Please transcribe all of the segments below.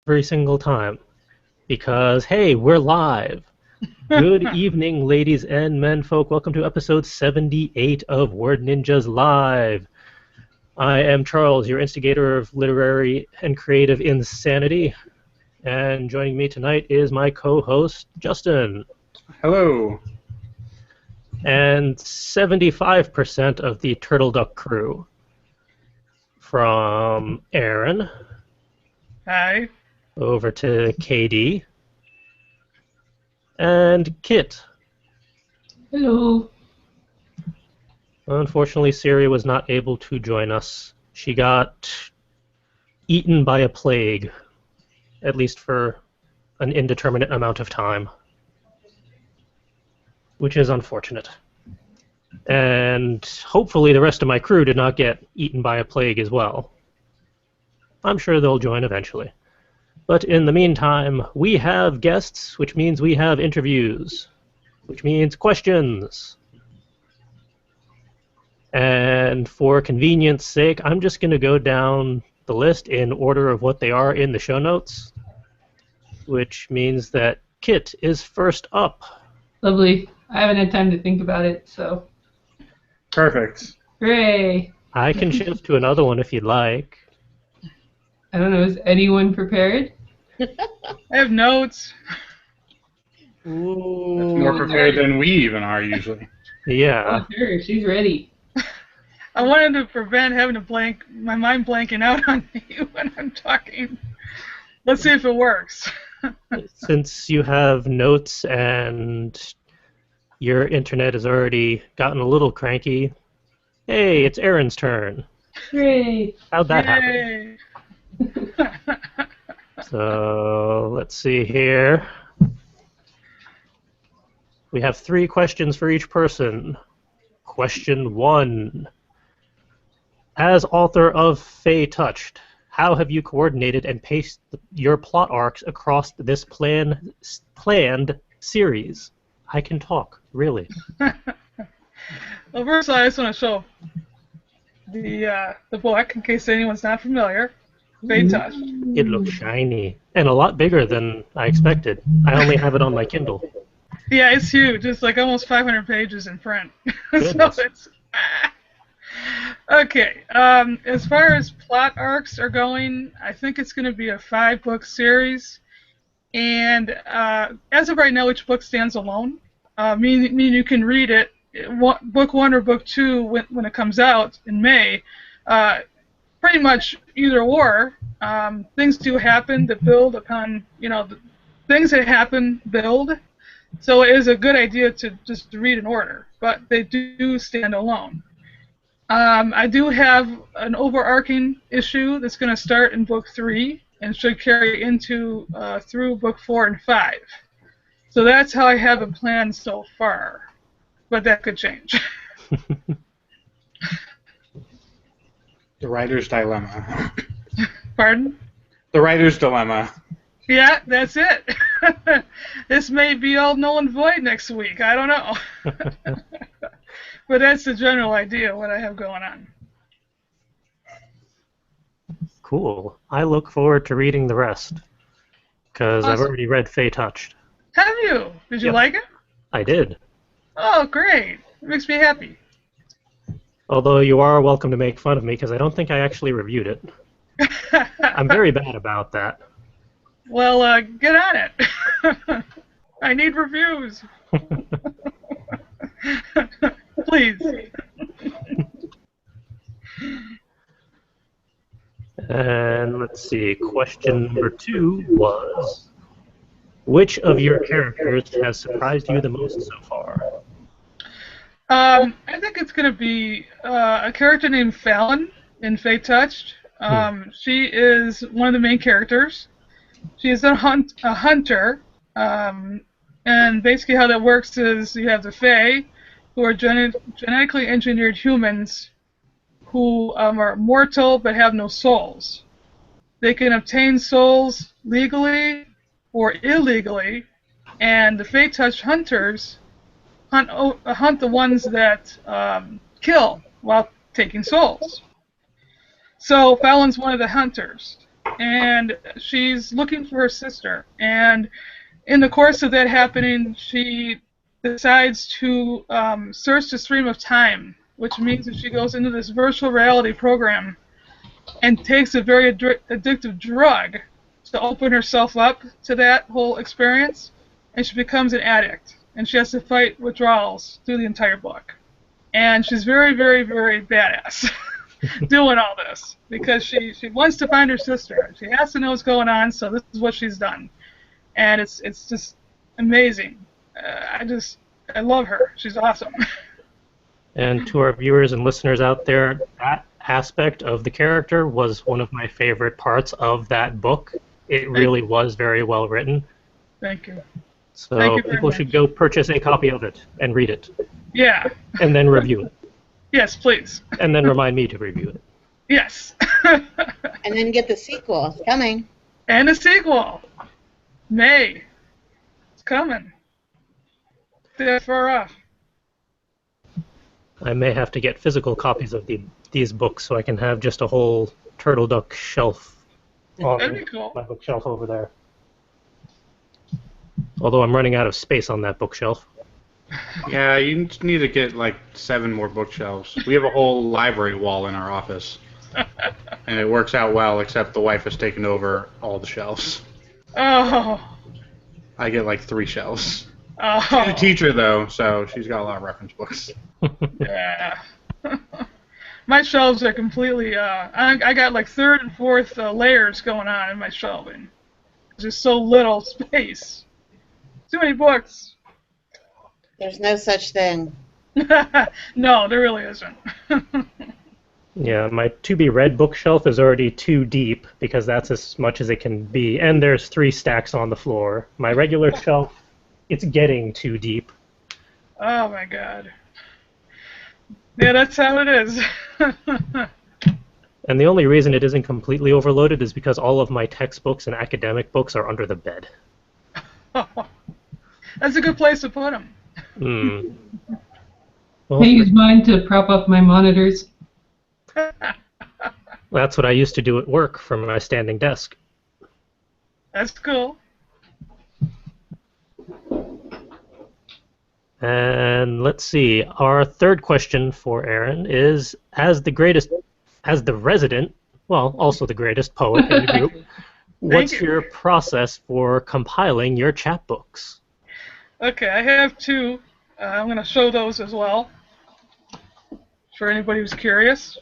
every single time. Because, hey, we're live. Good evening, ladies and men folk. Welcome to episode 78 of Word Ninjas Live. I am Charles, your instigator of literary and creative insanity. And joining me tonight is my co-host, Justin. Hello. And 75% of the Turtleduck crew. From Aaron. Hi. Over to KD. And Kit. Hello. Unfortunately, Siri was not able to join us. She got eaten by a plague, at least for an indeterminate amount of time, which is unfortunate. And hopefully the rest of my crew did not get eaten by a plague as well. I'm sure they'll join eventually. But in the meantime, we have guests, which means we have interviews, which means questions. And for convenience sake, I'm just going to go down the list in order of what they are in the show notes, which means that Kit is first up. Lovely. I haven't had time to think about it, so. Perfect. Hooray! I can shift to another one if you'd like. I don't know, is anyone prepared? I have notes. Ooh. That's more prepared than we even are usually. Yeah. Oh, sure, she's ready. I wanted to prevent having my mind blanking out on me when I'm talking. Let's see if it works. Since you have notes and your internet has already gotten a little cranky, hey, it's Aaron's turn. Hooray! How'd that happen? Yay. So, let's see here. We have 3 questions for each person. Question 1. As author of Fae Touched, how have you coordinated and paced your plot arcs across this planned series? I can talk, really. Well, first I just want to show the book in case anyone's not familiar. Fae Touched. It looks shiny and a lot bigger than I expected. I only have it on my Kindle. Yeah, it's huge. It's like almost 500 pages in print. Goodness. So it's okay. As far as plot arcs are going, I think it's going to be a 5-book series, and as of right now, each book stands alone. Meaning you can read it, book 1 or book 2 when it comes out in May. Pretty much either or. Things do happen that build upon, the things that happen build. So it is a good idea to just read in order, but they do stand alone. I do have an overarching issue that's going to start in book 3 and should carry into through book 4 and 5. So that's how I have it planned so far, but that could change. The writer's dilemma. Pardon? The writer's dilemma. Yeah, that's it. This may be all null and void next week. I don't know. But that's the general idea of what I have going on. Cool. I look forward to reading the rest, because I've Awesome. already read Fae Touched. Have you? Did you Yep. like it? I did. Oh, great. It makes me happy. Although you are welcome to make fun of me, because I don't think I actually reviewed it. I'm very bad about that. Well, get on it. I need reviews. Please. And let's see, question number 2 was, which of your characters has surprised you the most so far? I think it's going to be a character named Fallon in Fae Touched. She is one of the main characters. She is a hunter, and basically how that works is you have the Fae, who are genetically engineered humans who are mortal but have no souls. They can obtain souls legally or illegally, and the Fae Touched hunters hunt the ones that kill while taking souls. So Fallon's one of the hunters. and she's looking for her sister. And in the course of that happening, she decides to search the stream of time, which means that she goes into this virtual reality program and takes a very addictive drug to open herself up to that whole experience, and she becomes an addict, and she has to fight withdrawals through the entire book. And she's very, very, very badass doing all this because she wants to find her sister. She has to know what's going on, so this is what she's done. And it's just amazing. I love her. She's awesome. And to our viewers and listeners out there, that aspect of the character was one of my favorite parts of that book. It really was very well written. Thank you. So Thank you very people much. should go purchase a copy of it and read it. Yeah. And then review it. Yes, please. And then remind me to review it. Yes. And then get the sequel. It's coming. And a sequel. May. It's coming. That far off. I may have to get physical copies of these books so I can have just a whole Turtleduck shelf on That'd be cool. my bookshelf over there. Although I'm running out of space on that bookshelf. Yeah, you just need to get like 7 more bookshelves. We have a whole library wall in our office, and it works out well, except the wife has taken over all the shelves. Oh. I get like 3 shelves. Oh. She's a teacher, though, so she's got a lot of reference books. Yeah. My shelves are completely, I got like 3rd and 4th layers going on in my shelving. There's so little space. Too many books. There's no such thing. No, there really isn't. Yeah, my to-be-read bookshelf is already too deep because that's as much as it can be, and there's 3 stacks on the floor. My regular shelf, it's getting too deep. Oh my god. Yeah, that's how it is. And the only reason it isn't completely overloaded is because all of my textbooks and academic books are under the bed. That's a good place to put them. Hmm. I Well, use mine to prop up my monitors. that's what I used to do at work from my standing desk. That's cool. And let's see, our third question for Aaron is, as the resident, well, also the greatest poet in the group, what's you. your process for compiling your chapbooks? Okay, I have 2. I'm going to show those as well for anybody who's curious.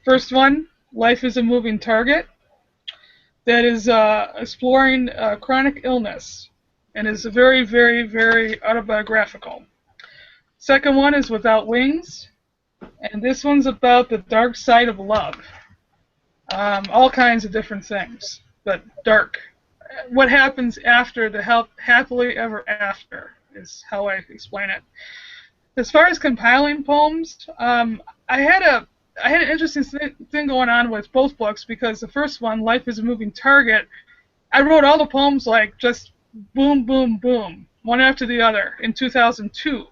First one, Life is a Moving Target. That is exploring chronic illness and is very, very, very autobiographical. Second one is Without Wings, and this one's about the dark side of love. All kinds of different things, but dark. What happens after the happily ever after is how I explain it. As far as compiling poems, I had an interesting thing going on with both books because the first one, Life is a Moving Target, I wrote all the poems like just boom, boom, boom, one after the other in 2002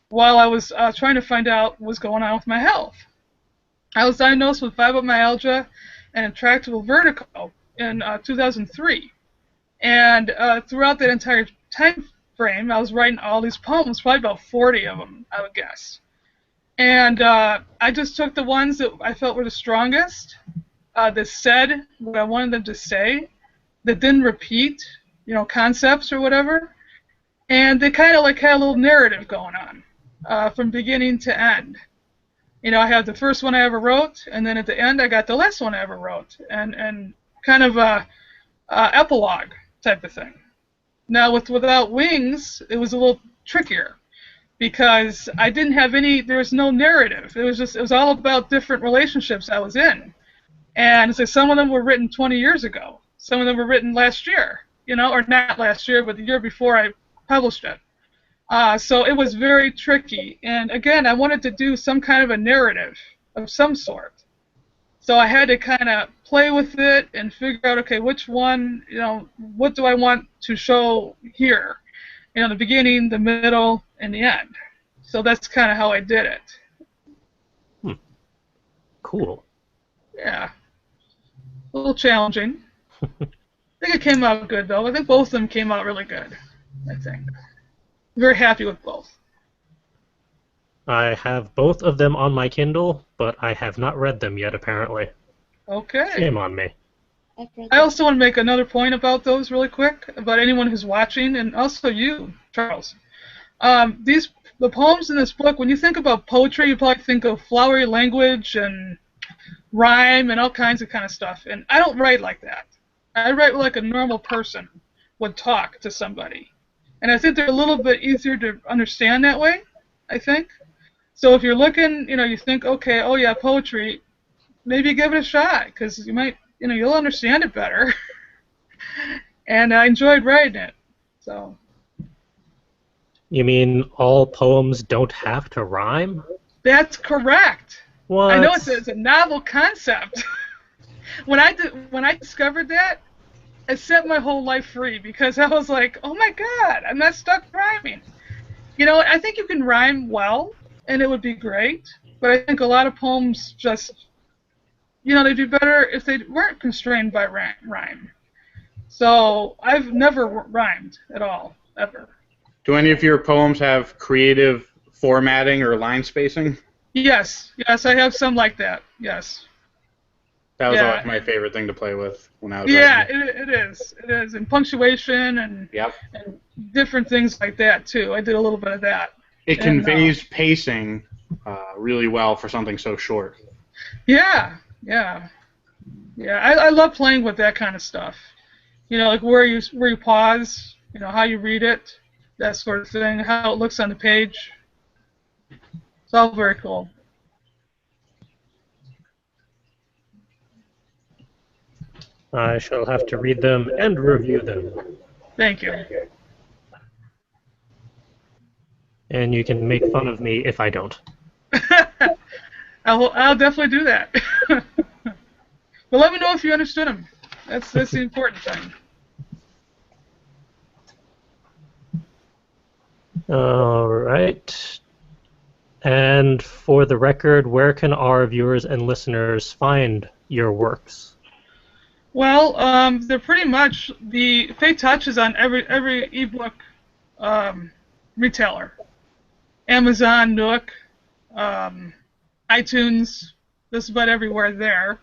while I was trying to find out what was going on with my health. I was diagnosed with fibromyalgia and intractable vertigo in 2003. And throughout that entire time frame, I was writing all these poems, probably about 40 of them, I would guess. And I just took the ones that I felt were the strongest, that said what I wanted them to say, that didn't repeat, concepts or whatever, and they kind of like had a little narrative going on from beginning to end. I had the first one I ever wrote, and then at the end I got the last one I ever wrote, and kind of a epilogue type of thing. Now with Without Wings, it was a little trickier because I didn't have there was no narrative. It was all about different relationships I was in. And so some of them were written 20 years ago. Some of them were written last year, or not last year, but the year before I published it. So it was very tricky. And again, I wanted to do some kind of a narrative of some sort. So I had to kind of play with it and figure out, okay, which one, what do I want to show here? The beginning, the middle, and the end. So that's kind of how I did it. Cool. Yeah. A little challenging. I think it came out good, though. I think both of them came out really good, I think. Very happy with both. I have both of them on my Kindle, but I have not read them yet, apparently. Okay. Shame on me. I also want to make another point about those really quick, about anyone who's watching, and also you, Charles. The poems in this book, when you think about poetry, you probably think of flowery language and rhyme and all kinds of kind of stuff. And I don't write like that. I write like a normal person would talk to somebody. And I think they're a little bit easier to understand that way, I think. So if you're looking, you think, okay, oh yeah, poetry, maybe give it a shot, because you might, you'll understand it better. And I enjoyed writing it. So. You mean all poems don't have to rhyme? That's correct. What? I know it's a novel concept. When I discovered that, it set my whole life free, because I was like, oh my God, I'm not stuck rhyming. I think you can rhyme well, and it would be great, but I think a lot of poems just, they'd be better if they weren't constrained by rhyme. So I've never rhymed at all, ever. Do any of your poems have creative formatting or line spacing? Yes, I have some like that, yes. That was always my favorite thing to play with when I was writing. writing. It is, and punctuation and different things like that too. I did a little bit of that. It conveys pacing really well for something so short. Yeah. I love playing with that kind of stuff. Like where you pause, how you read it, that sort of thing, how it looks on the page. It's all very cool. I shall have to read them and review them. Thank you. And you can make fun of me if I don't. I'll definitely do that. But let me know if you understood them. That's the important thing. All right. And for the record, where can our viewers and listeners find your works? Well, they're pretty much the Fate Touch is on every ebook retailer. Amazon, Nook, iTunes, just about everywhere there.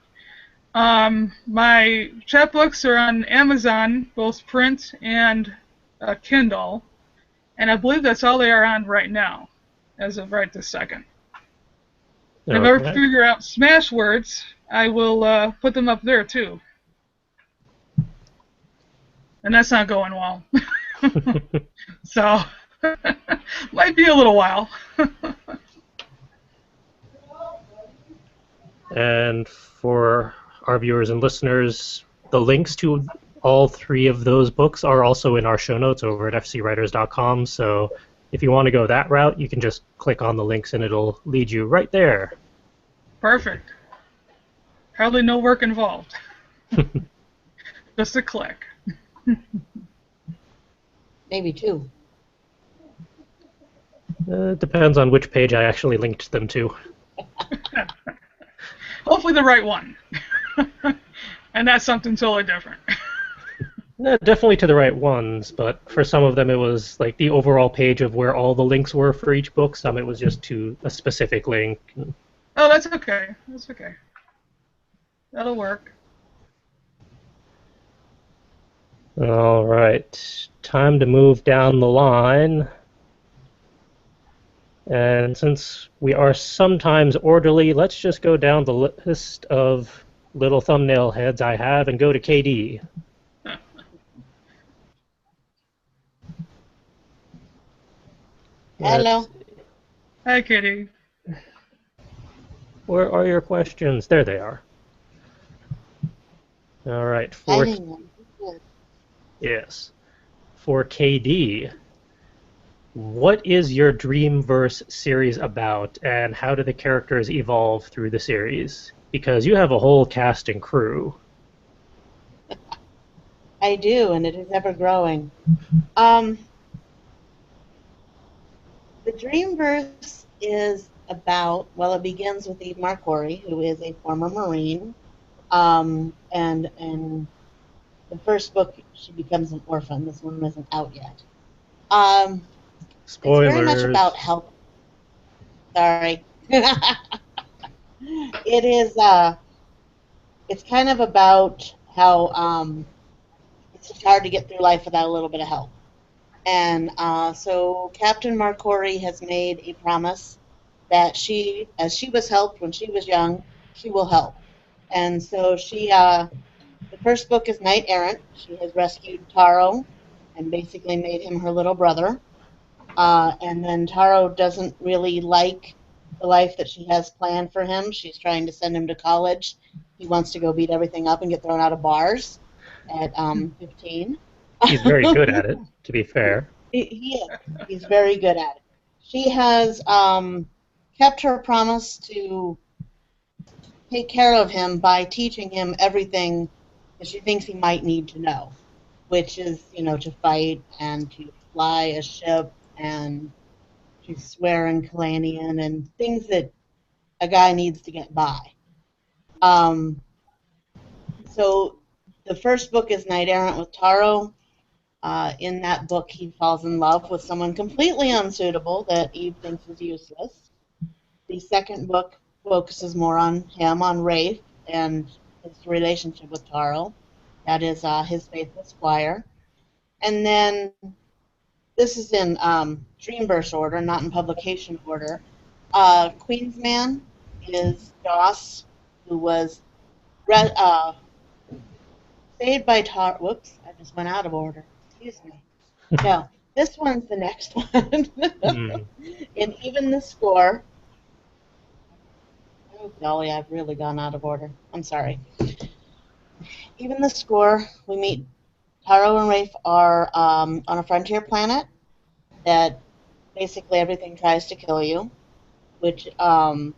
My chapbooks are on Amazon, both print and Kindle, and I believe that's all they are on right now, as of right this second. Okay. If I ever figure out Smash Words, I will put them up there too. And that's not going well. So, might be a little while. And for our viewers and listeners, the links to all three of those books are also in our show notes over at fcwriters.com. So if you want to go that route, you can just click on the links and it'll lead you right there. Perfect. Hardly no work involved. Just a click. Maybe two. Depends on which page I actually linked them to. Hopefully the right one. And that's something totally different. Definitely to the right ones, but for some of them it was like the overall page of where all the links were for each book. Some it was just to a specific link. Oh, that's okay. That's okay. That'll work. All right, time to move down the line. And since we are sometimes orderly, let's just go down the list of little thumbnail heads I have and go to KD. Hello. Hi, Kitty. Where are your questions? There they are. All right. Yes. For KD, what is your Dreamverse series about, and how do the characters evolve through the series? Because you have a whole cast and crew. I do, and it is ever growing. The Dreamverse is about, well, it begins with Eve Marcori, who is a former Marine. And the first book, she becomes an orphan. This one isn't out yet. Um, it's very much about Spoilers. help. Sorry. It is. It's kind of about how it's just hard to get through life without a little bit of help. And so Captain Marcori has made a promise that she, as she was helped when she was young, she will help. And so the first book is Knight Errant. She has rescued Taro and basically made him her little brother. And then Taro doesn't really like the life that she has planned for him. She's trying to send him to college. He wants to go beat everything up and get thrown out of bars at 15. He's very good at it, to be fair. He is. He's very good at it. She has kept her promise to take care of him by teaching him everything that she thinks he might need to know, which is, to fight and to fly a ship and to swear in Kalanian and things that a guy needs to get by. Um, so the first book is Knight Errant with Taro. In that book, he falls in love with someone completely unsuitable that Eve thinks is useless. The second book focuses more on him, on Rafe, and his relationship with Taro. That is his faithful squire. And then this is in Dreamverse order, not in publication order. Queensman is Doss, who was saved by Taro. Whoops, I just went out of order. Excuse me. No, this one's the next one. Mm. And even the score. Oh, golly, I've really gone out of order. I'm sorry. Even the score, we meet Taro and Rafe are on a frontier planet that basically everything tries to kill you, which it's a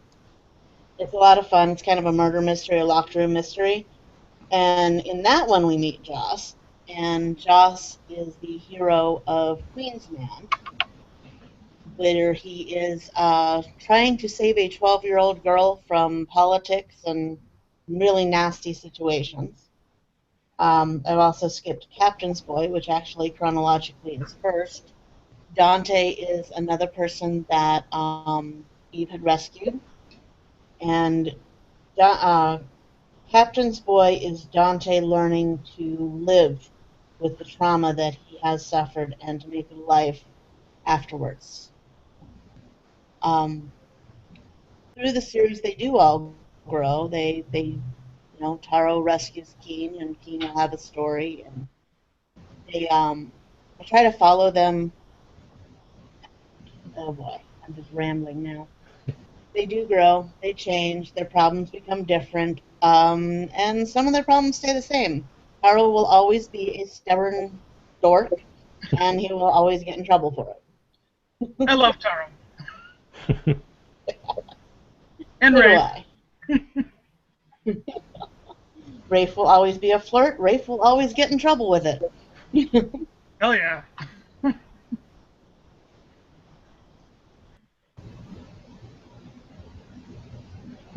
lot of fun. It's kind of a murder mystery, a locked room mystery. And in that one, we meet Joss, and Joss is the hero of Queensman, where he is trying to save a 12-year-old girl from politics and really nasty situations. I've also skipped Captain's Boy, which actually chronologically is first. Dante is another person that Eve had rescued, and uh, Captain's Boy is Dante learning to live with the trauma that he has suffered and to make a life afterwards. Um, Through the series, they do all grow. Taro rescues Keen, and Keen will have a story, and I try to follow them. Oh boy, I'm just rambling now. They do grow, they change, their problems become different, and some of their problems stay the same. Taro will always be a stubborn dork, and he will always get in trouble for it. I love Taro. And So do Ray. I. Rafe will always be a flirt. Rafe will always get in trouble with it. Hell yeah.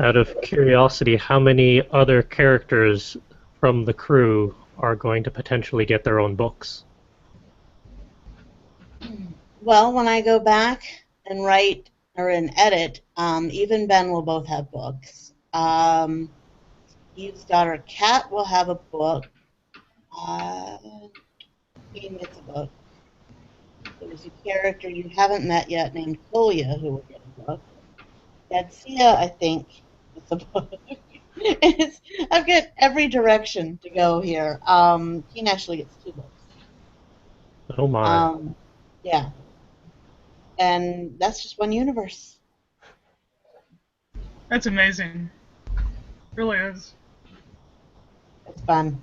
Out of curiosity, how many other characters from the crew are going to potentially get their own books? Well, when I go back and write or and edit, Eve and Ben will both have books. Eve's daughter Kat will have a book. He gets a book. There's a character you haven't met yet named Kolia who will get a book. Dadsia, I think, gets a book. I've got every direction to go here. Keen actually gets 2 books. Oh my. Yeah. And that's just one universe. That's amazing. Really is. It's fun.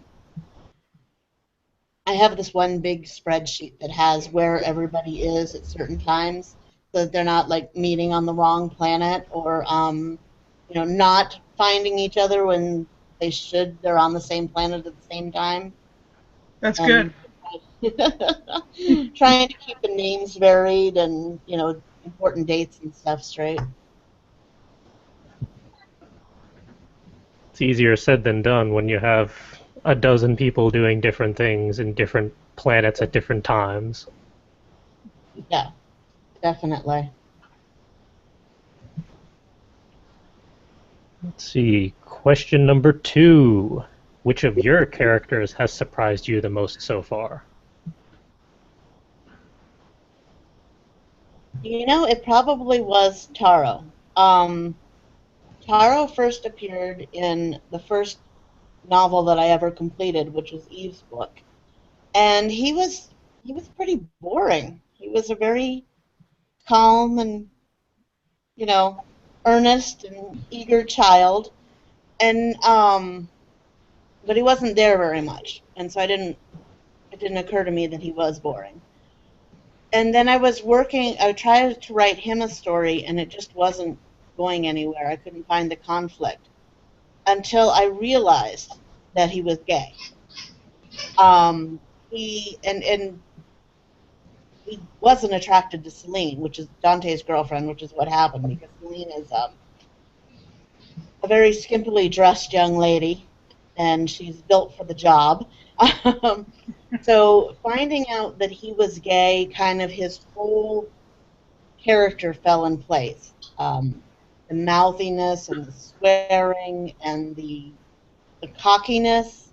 I have this one big spreadsheet that has where everybody is at certain times, so that they're not like meeting on the wrong planet or not finding each other when they should. They're on the same planet at the same time. That's And good. trying to keep the names varied and important dates and stuff straight. It's easier said than done when you have a dozen people doing different things in different planets at different times. Yeah, definitely. Let's see. Question number 2. Which of your characters has surprised you the most so far? You know, it probably was Taro. Taro first appeared in the first novel that I ever completed, which was Eve's book, and he was pretty boring. He was a very calm and you know earnest and eager child, and but he wasn't there very much, and so it didn't occur to me that he was boring. And then I tried to write him a story, and it just wasn't going anywhere. I couldn't find the conflict until I realized that he was gay. And he wasn't attracted to Celine, which is Dante's girlfriend, which is what happened because Celine is a very skimpily dressed young lady, and she's built for the job. Um, so finding out that he was gay, kind of his whole character fell in place. The mouthiness and the swearing and the cockiness,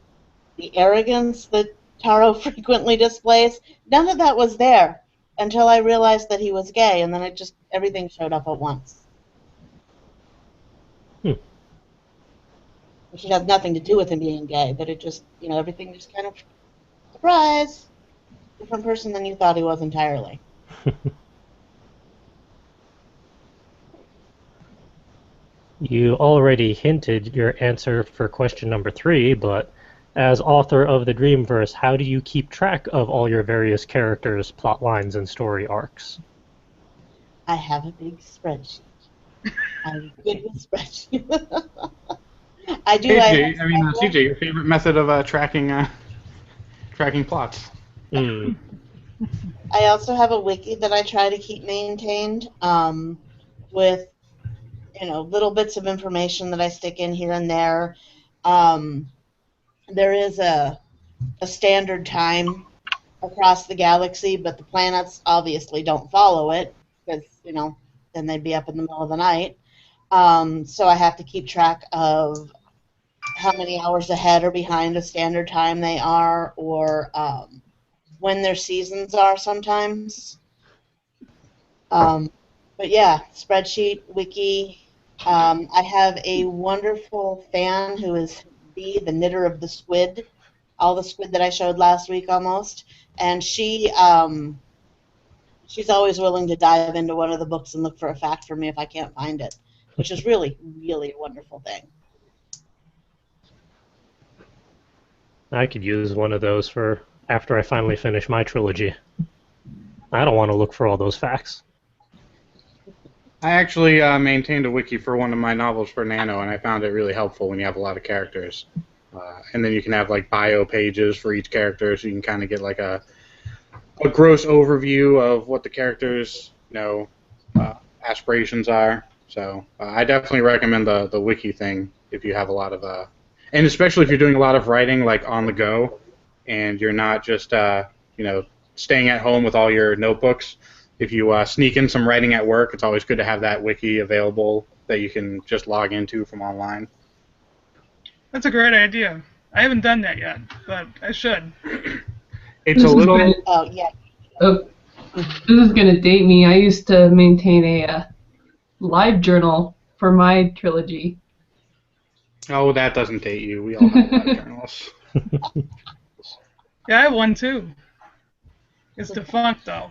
the arrogance that Taro frequently displays, none of that was there until I realized that he was gay, and then everything showed up at once. Hmm. Which has nothing to do with him being gay, but it just, everything just kind of, surprise, different person than you thought he was entirely. You already hinted your answer for question number 3, but as author of the Dreamverse, how do you keep track of all your various characters, plot lines, and story arcs? I have a big spreadsheet. I'm good with spreadsheets. I do. CJ, your favorite method of tracking plots? Mm. I also have a wiki that I try to keep maintained with little bits of information that I stick in here and there. There is a standard time across the galaxy, but the planets obviously don't follow it because then they'd be up in the middle of the night. So I have to keep track of how many hours ahead or behind a standard time they are, or when their seasons are sometimes. But yeah, spreadsheet, wiki. I have a wonderful fan who is Bee, the knitter of the squid, all the squid that I showed last week almost, and she's always willing to dive into one of the books and look for a fact for me if I can't find it, which is really, really a wonderful thing. I could use one of those for after I finally finish my trilogy. I don't want to look for all those facts. I actually maintained a wiki for one of my novels for Nano, and I found it really helpful when you have a lot of characters. And then you can have like bio pages for each character, so you can kind of get like a gross overview of what the characters' aspirations are. So I definitely recommend the wiki thing if you have a lot of and especially if you're doing a lot of writing like on the go, and you're not just staying at home with all your notebooks. If you sneak in some writing at work, it's always good to have that wiki available that you can just log into from online. That's a great idea. I haven't done that yet, but I should. It's a little. Oh yeah. Oh, this is gonna date me. I used to maintain a live journal for my trilogy. Oh, that doesn't date you. We all have a lot of journals. Yeah, I have one too. It's defunct though.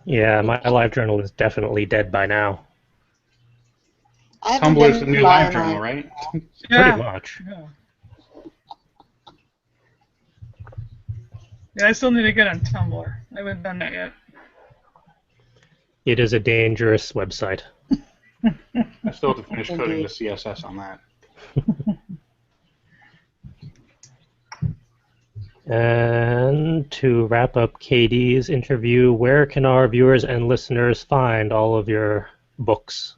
Yeah, my live journal is definitely dead by now. I haven't Tumblr's the been new to live buy journal, mine. right? Pretty much. Yeah. Yeah, I still need to get on Tumblr. I haven't done that yet. It is a dangerous website. I still have to finish coding the CSS on that. And to wrap up Katie's interview, where can our viewers and listeners find all of your books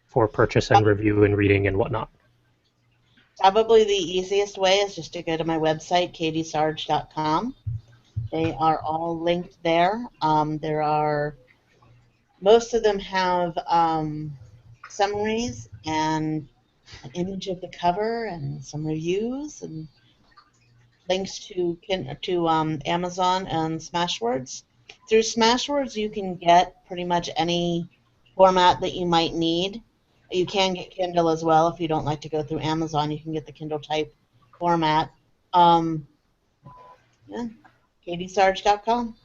for purchase and review and reading and whatnot? Probably the easiest way is just to go to my website, katiesarge.com. They are all linked there. Most of them have summaries and an image of the cover and some reviews and links to Amazon and Smashwords. Through Smashwords, you can get pretty much any format that you might need. You can get Kindle as well if you don't like to go through Amazon. You can get the Kindle type format. Yeah, katiesarge.com.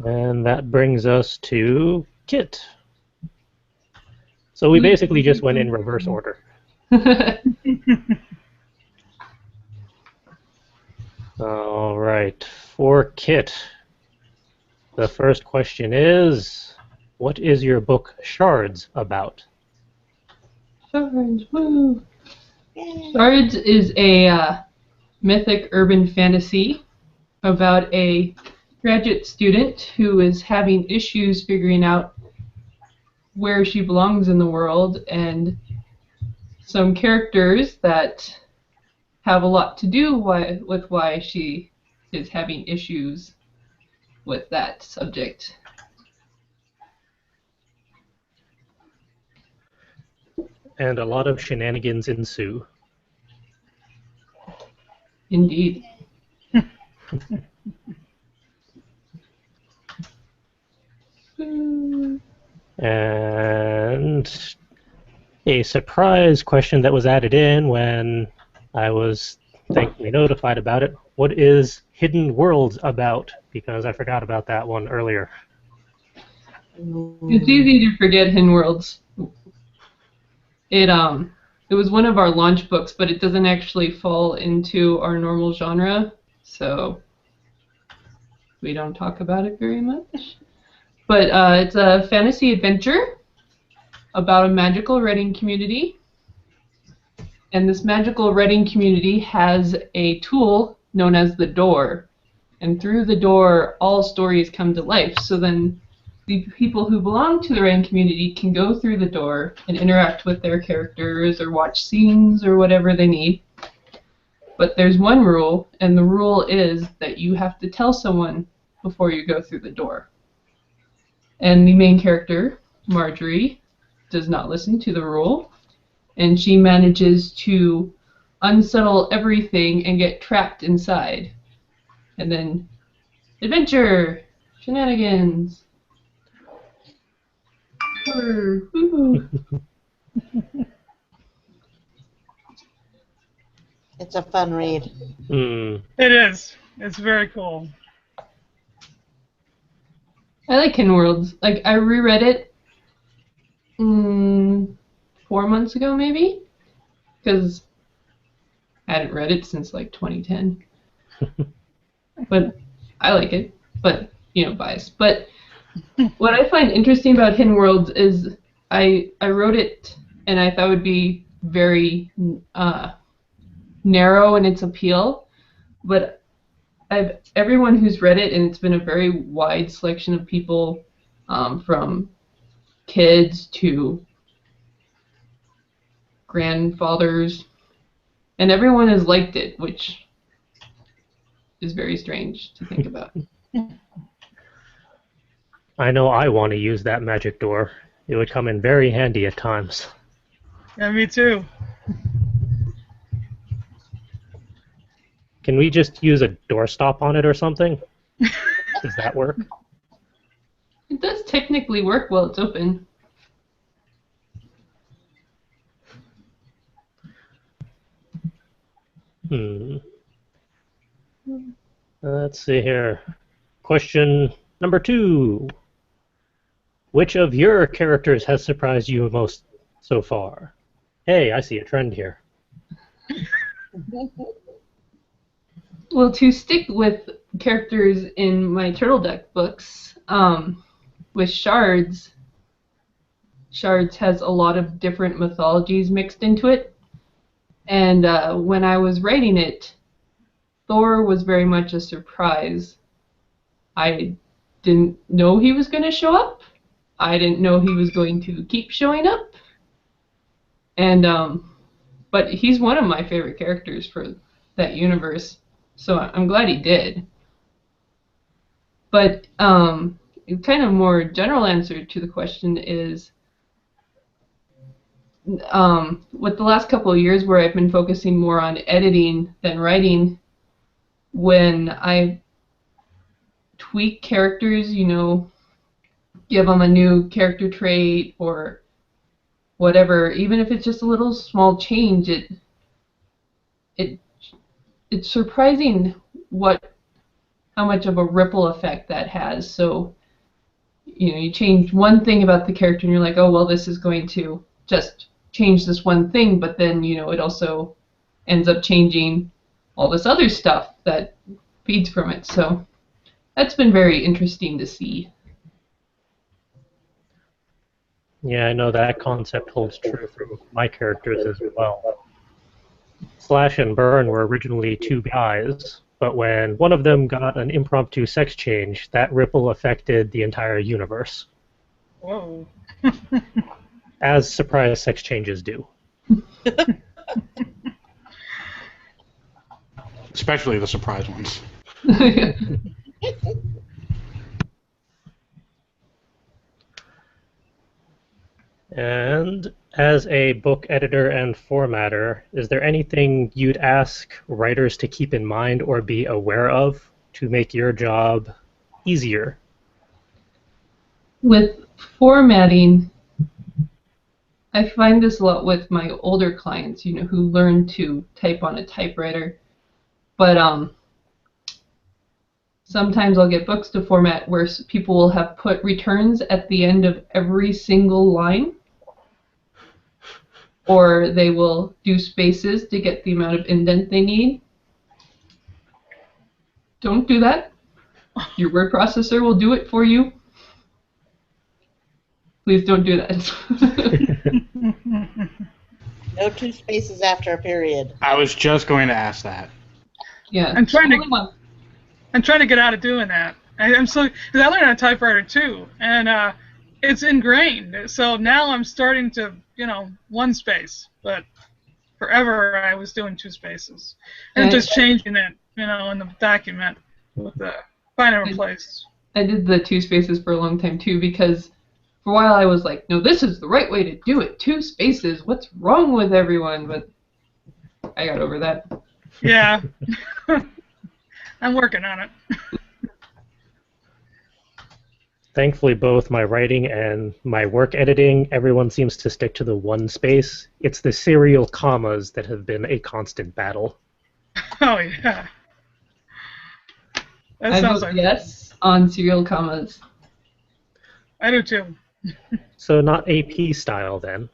And that brings us to Kit. So we basically just went in reverse order. All right, for Kit, the first question is, what is your book Shards about? Shards, woo! Yay. Shards is a mythic urban fantasy about a graduate student who is having issues figuring out where she belongs in the world, and some characters that have a lot to do with why she is having issues with that subject. And a lot of shenanigans ensue. Indeed. And a surprise question that was added in when I was thankfully notified about it. What is Hidden Worlds about? Because I forgot about that one earlier. It's easy to forget Hidden Worlds. It was one of our launch books, but it doesn't actually fall into our normal genre, so we don't talk about it very much. But it's a fantasy adventure about a magical writing community. And this magical writing community has a tool known as the door. And through the door, all stories come to life. So then the people who belong to the writing community can go through the door and interact with their characters or watch scenes or whatever they need. But there's one rule, and the rule is that you have to tell someone before you go through the door. And the main character, Marjorie, does not listen to the rule, and she manages to unsettle everything and get trapped inside. And then adventure, shenanigans. Woo-hoo. It's a fun read. Hmm. It is. It's very cool. I like Hidden Worlds. Like, I reread it 4 months ago, maybe? Because I hadn't read it since, like, 2010. But I like it. But, biased. But what I find interesting about Hidden Worlds is I wrote it and I thought it would be very narrow in its appeal. But everyone who's read it, and it's been a very wide selection of people, from kids to grandfathers, and everyone has liked it, which is very strange to think about. I know I want to use that magic door. It would come in very handy at times. Yeah, me too. Can we just use a doorstop on it or something? Does that work? It does technically work while it's open. Let's see here. Question number 2. Which of your characters has surprised you most so far? Hey, I see a trend here. Well, to stick with characters in my Turtleduck books, with Shards has a lot of different mythologies mixed into it. And when I was writing it, Thor was very much a surprise. I didn't know he was going to show up. I didn't know he was going to keep showing up. And but he's one of my favorite characters for that universe, so I'm glad he did. But kind of more general answer to the question is, with the last couple of years where I've been focusing more on editing than writing, when I tweak characters, give them a new character trait or whatever, even if it's just a little small change, it's surprising how much of a ripple effect that has. So, you change one thing about the character and you're like, oh, well, this is going to just change this one thing, but then, it also ends up changing all this other stuff that feeds from it. So that's been very interesting to see. Yeah, I know that concept holds true for my characters as well. Slash and Burn were originally two guys, but when one of them got an impromptu sex change, that ripple affected the entire universe. Whoa. As surprise sex changes do. Especially the surprise ones. And as a book editor and formatter, is there anything you'd ask writers to keep in mind or be aware of to make your job easier? With formatting, I find this a lot with my older clients, who learn to type on a typewriter. But sometimes I'll get books to format where people will have put returns at the end of every single line, or they will do spaces to get the amount of indent they need. Don't do that. Your word processor will do it for you. Please don't do that. No two spaces after a period. I was just going to ask that. Yeah. I'm trying to get out of doing that. Because I learned on typewriter too, and it's ingrained. So now I'm starting to, one space, but forever I was doing two spaces, and just changing it, in the document with the find and replace. I did the two spaces for a long time too, because for a while I was like, no, this is the right way to do it. Two spaces. What's wrong with everyone? But I got over that. Yeah. I'm working on it. Thankfully, both my writing and my work editing, everyone seems to stick to the one space. It's the serial commas that have been a constant battle. Oh, yeah. That I sounds vote like yes on serial commas. I do too. So not AP style then.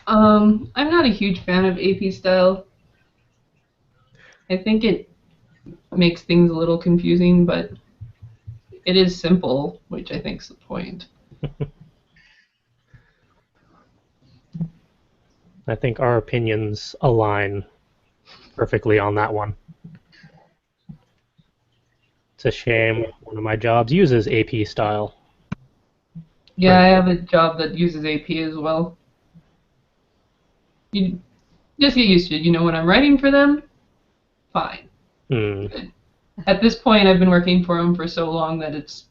I'm not a huge fan of AP style. I think it makes things a little confusing, but it is simple, which I think is the point. I think our opinions align perfectly on that one. It's a shame one of my jobs uses AP style. Yeah, I have a job that uses AP as well. You just get used to it. When I'm writing for them, fine. At this point, I've been working for them for so long that it's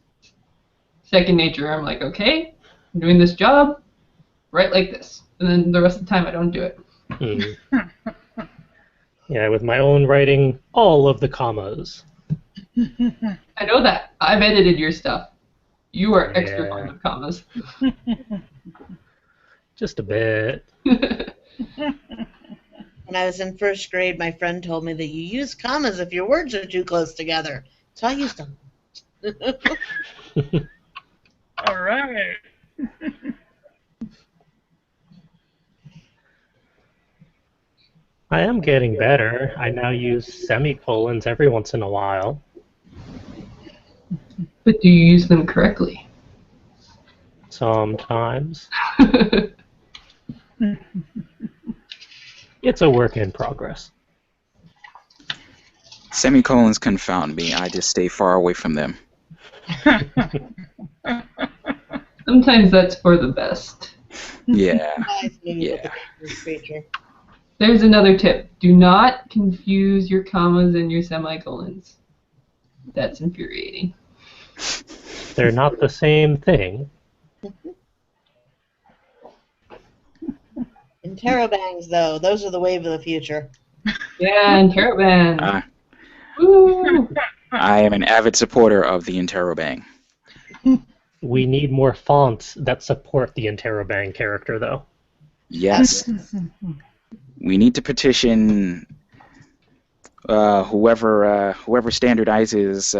second nature. I'm like, okay, I'm doing this job, write like this. And then the rest of the time, I don't do it. Yeah, with my own writing, all of the commas. I know that. I've edited your stuff. You are extra fond of commas. Just a bit. When I was in first grade, my friend told me that you use commas if your words are too close together. So I used them. All right. I am getting better. I now use semicolons every once in a while. But do you use them correctly? Sometimes. It's a work in progress. Semicolons confound me. I just stay far away from them. Sometimes that's for the best. Yeah. Eyes move Yeah. with a dangerous creature. There's another tip. Do not confuse your commas and your semicolons. That's infuriating. They're not the same thing. Interrobangs, though, those are the wave of the future. Yeah, and Caravan. Uh, Woo! I am an avid supporter of the Interrobang. We need more fonts that support the Interrobang character, though. Yes. We need to petition whoever standardizes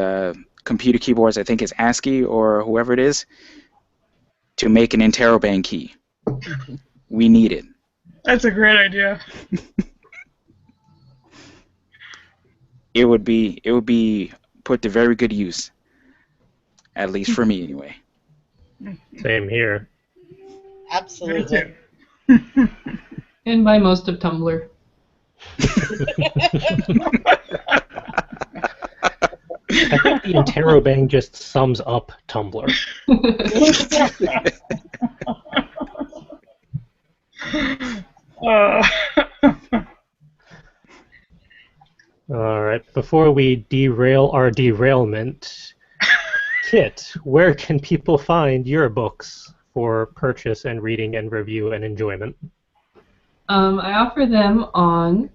computer keyboards, I think it's ASCII or whoever it is, to make an Interrobang key. We need it. That's a great idea. It would be put to very good use. At least for me, anyway. Same here. Absolutely. And by most of Tumblr. I think the Interrobang just sums up Tumblr. All right, before we derail our derailment, Kit, where can people find your books for purchase and reading and review and enjoyment? I offer them on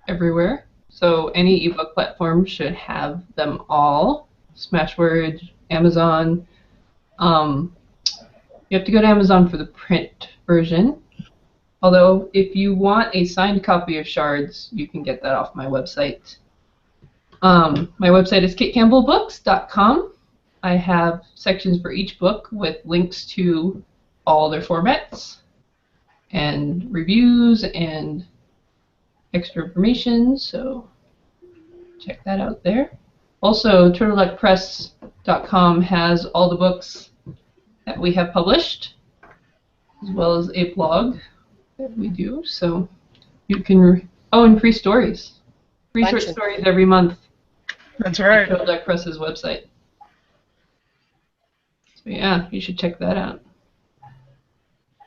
everywhere. So any ebook platform should have them all. Smashwords, Amazon. You have to go to Amazon for the print version. Although, if you want a signed copy of Shards, you can get that off my website. My website is kitcampbellbooks.com. I have sections for each book with links to all their formats and reviews and extra information, so check that out there. Also, turtleduckpress.com has all the books that we have published, as well as a blog that we do, so you can... and free stories. Free short stories every month. That's right. Turtleduck Press's website. So yeah, you should check that out.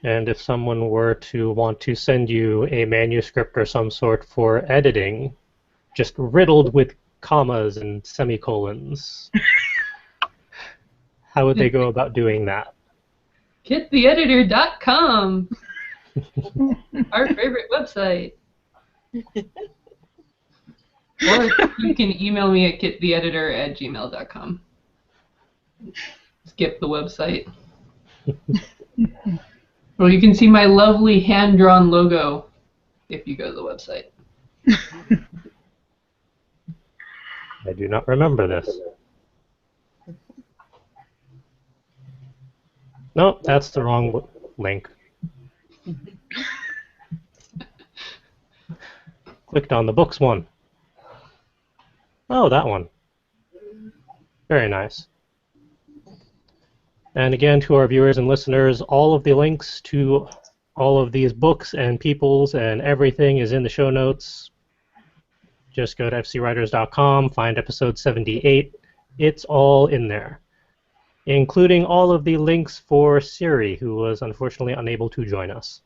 And if someone were to want to send you a manuscript or some sort for editing, just riddled with commas and semicolons, how would they go about doing that? kittheeditor.com, our favorite website. Or you can email me at kittheeditor@gmail.com. Skip the website. Well, you can see my lovely hand-drawn logo if you go to the website. I do not remember this. No, that's the wrong link. Clicked on the books one. Oh, that one. Very nice. And again, to our viewers and listeners, all of the links to all of these books and peoples and everything is in the show notes. Just go to fcwriters.com, find episode 78. It's all in there, including all of the links for Siri, who was unfortunately unable to join us.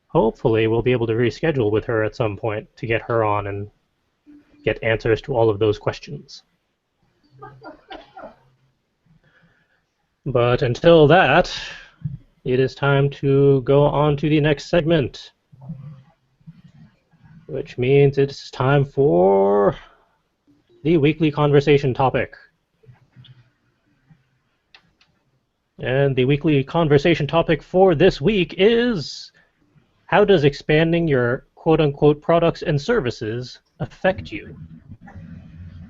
Hopefully, we'll be able to reschedule with her at some point to get her on and get answers to all of those questions. But until that, it is time to go on to the next segment, which means it's time for the weekly conversation topic. And the weekly conversation topic for this week is, how does expanding your quote-unquote products and services affect you?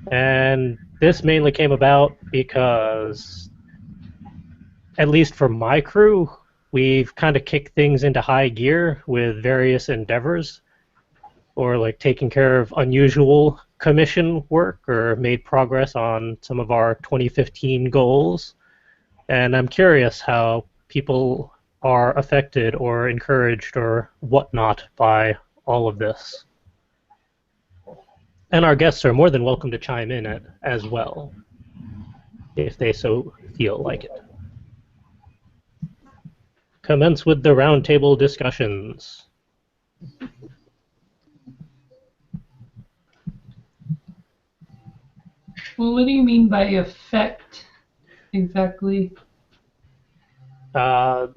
And this mainly came about because, at least for my crew, we've kind of kicked things into high gear with various endeavors, or like taking care of unusual commission work, or made progress on some of our 2015 goals. And I'm curious how people are affected or encouraged or whatnot by all of this. And our guests are more than welcome to chime in as well, if they so feel like it. commence with the roundtable discussions. Well, what do you mean by effect exactly? Well,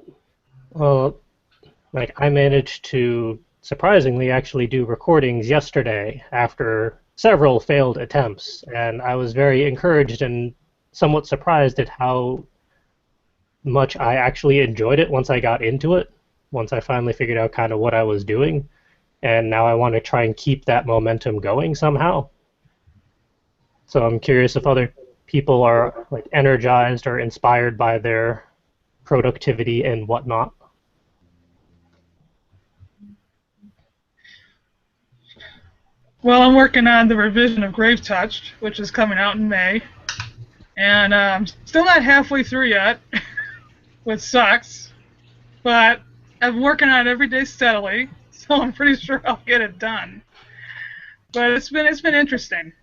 like I managed to surprisingly actually do recordings yesterday after several failed attempts, and I was very encouraged and somewhat surprised at how much I actually enjoyed it once I got into it, once I finally figured out kind of what I was doing, and now I want to try and keep that momentum going somehow. So I'm curious if other people are like energized or inspired by their productivity and whatnot. Well, I'm working on the revision of Grave Touched, which is coming out in May. And I'm still not halfway through yet, which sucks. But I'm working on it every day steadily, so I'm pretty sure I'll get it done. But it's been interesting,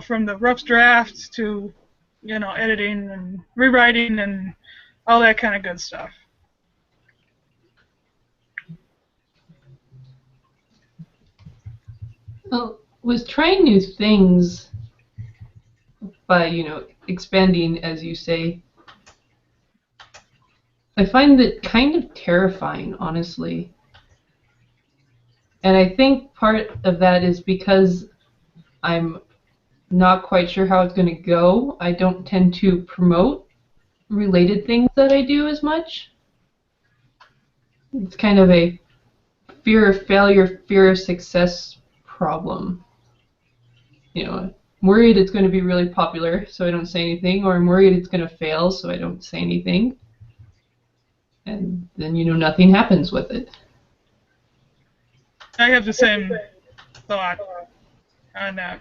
from the rough drafts to, editing and rewriting and all that kind of good stuff. Well, with trying new things by, expanding, as you say, I find it kind of terrifying, honestly. And I think part of that is because I'm not quite sure how it's going to go. I don't tend to promote related things that I do as much. It's kind of a fear of failure, fear of success problem. I'm worried it's going to be really popular, so I don't say anything, or I'm worried it's going to fail, so I don't say anything. And then, nothing happens with it. I have the same thought on that.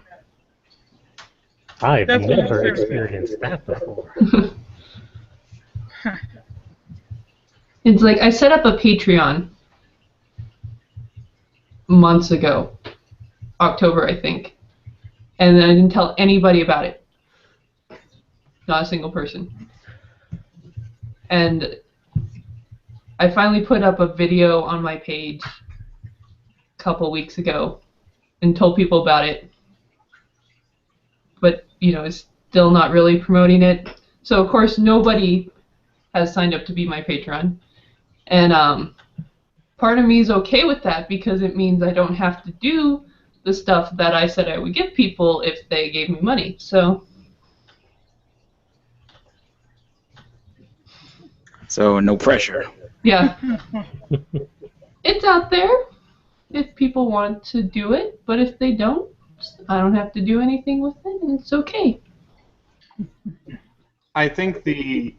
I've That's what never I'm saying. experienced that before. It's like I set up a Patreon months ago, October, I think, and then I didn't tell anybody about it. Not a single person. And I finally put up a video on my page a couple weeks ago and told people about it. But, it's still not really promoting it. So, of course, nobody has signed up to be my patron. And part of me is okay with that because it means I don't have to do the stuff that I said I would give people if they gave me money. So no pressure. yeah. It's out there if people want to do it, but if they don't, I don't have to do anything with it, and it's okay. I think the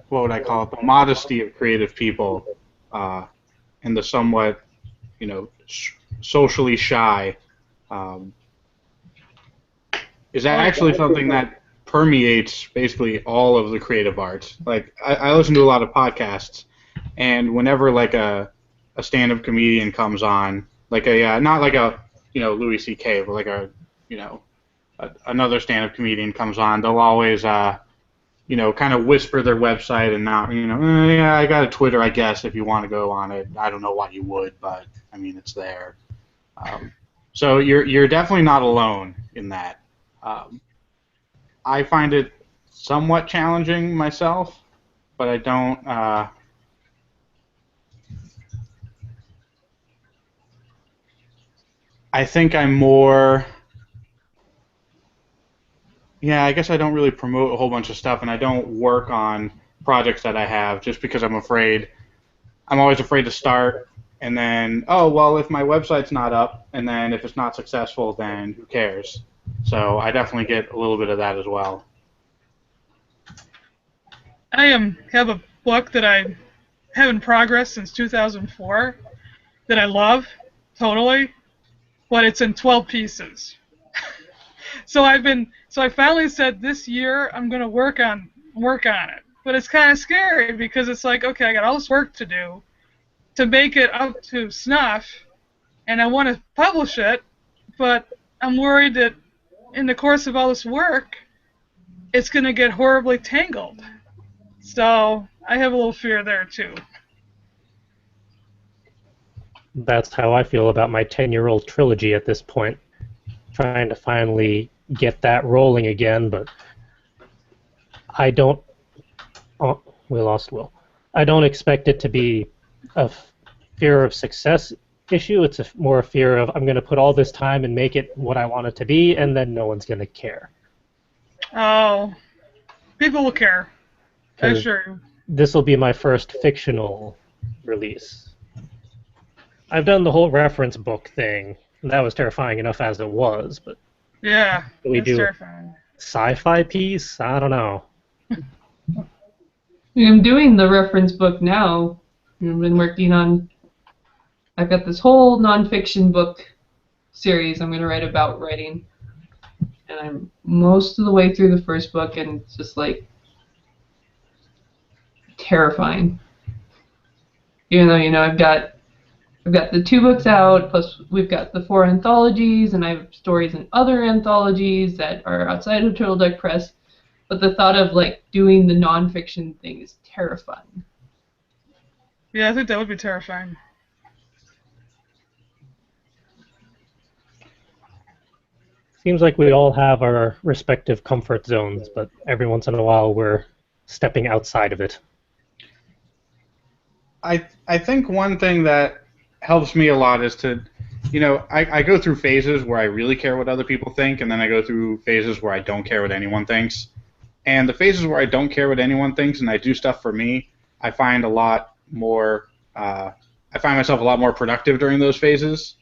what would I call it? The modesty of creative people, and the somewhat, socially shy, is actually something that permeates basically all of the creative arts. Like I listen to a lot of podcasts, and whenever like a stand-up comedian comes on, like a not like a Louis C.K., but like another stand-up comedian comes on, they'll always kind of whisper their website and not yeah, I got a Twitter, I guess, if you want to go on it. I don't know why you would, but I mean it's there. So you're definitely not alone in that. I find it somewhat challenging myself, but I don't. I think I'm more. Yeah, I guess I don't really promote a whole bunch of stuff, and I don't work on projects that I have just because I'm afraid. I'm always afraid to start, and then, oh, well, if my website's not up, and then if it's not successful, then who cares? So I definitely get a little bit of that as well. I have a book that I have in progress since 2004 that I love totally, but it's in 12 pieces. So I finally said this year I'm going to work on it. But it's kind of scary because it's like, okay, I got all this work to do to make it up to snuff, and I want to publish it, but I'm worried that in the course of all this work, it's going to get horribly tangled. So I have a little fear there too. That's how I feel about my 10-year-old trilogy at this point. Trying to finally get that rolling again, but I don't. Oh, we lost Will. I don't expect it to be a fear of success issue. It's more a fear of I'm going to put all this time and make it what I want it to be, and then no one's going to care. Oh, people will care. I 'Cause assure you. this will be my first fictional release. I've done the whole reference book thing. That was terrifying enough as it was, but Yeah, we that's do terrifying. sci-fi piece? I don't know. I'm doing the reference book now. I've been working on. I've got this whole nonfiction book series I'm going to write about writing, and I'm most of the way through the first book, and it's just like terrifying. Even though I've got the 2 books out, plus we've got the 4 anthologies, and I have stories in other anthologies that are outside of Turtleduck Press. But the thought of like doing the nonfiction thing is terrifying. Yeah, I think that would be terrifying. Seems like we all have our respective comfort zones, but every once in a while we're stepping outside of it. I think one thing that helps me a lot is to, I go through phases where I really care what other people think, and then I go through phases where I don't care what anyone thinks. And the phases where I don't care what anyone thinks and I do stuff for me, I find a lot more. I find myself a lot more productive during those phases.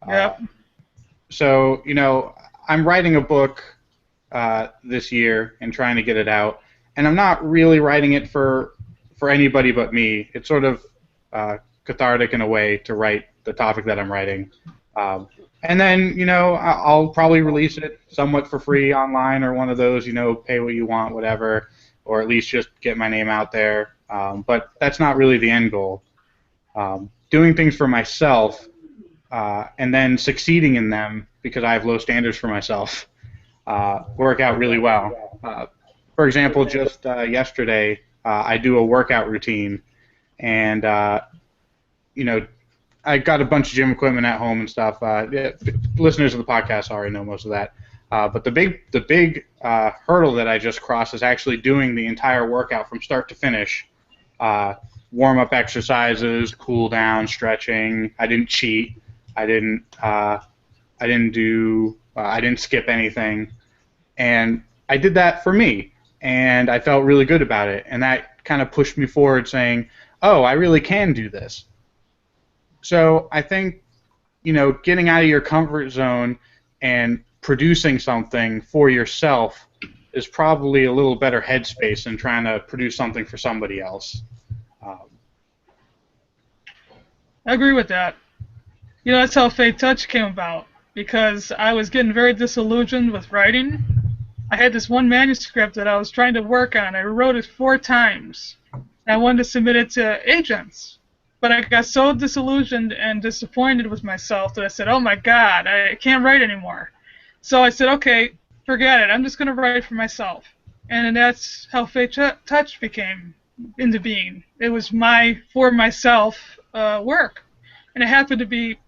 Yep. So I'm writing a book this year and trying to get it out, and I'm not really writing it for anybody but me. It's sort of cathartic in a way to write the topic that I'm writing. And then, I'll probably release it somewhat for free online or one of those, pay what you want, whatever, or at least just get my name out there. But that's not really the end goal. Doing things for myself and then succeeding in them because I have low standards for myself work out really well. For example, just yesterday, I do a workout routine, and I got a bunch of gym equipment at home and stuff. Listeners of the podcast already know most of that. But the big hurdle that I just crossed is actually doing the entire workout from start to finish. Warm-up exercises, cool down, stretching. I didn't cheat. I didn't skip anything, and I did that for me, and I felt really good about it, and that kind of pushed me forward, saying, "Oh, I really can do this." So I think, getting out of your comfort zone and producing something for yourself is probably a little better headspace than trying to produce something for somebody else. I agree with that. That's how Fate Touch came about, because I was getting very disillusioned with writing. I had this one manuscript that I was trying to work on. I wrote it 4 times. And I wanted to submit it to agents. But I got so disillusioned and disappointed with myself that I said, oh my God, I can't write anymore. So I said, okay, forget it. I'm just going to write for myself. And that's how Fate Touch became into being. It was my, for myself work. And it happened to be,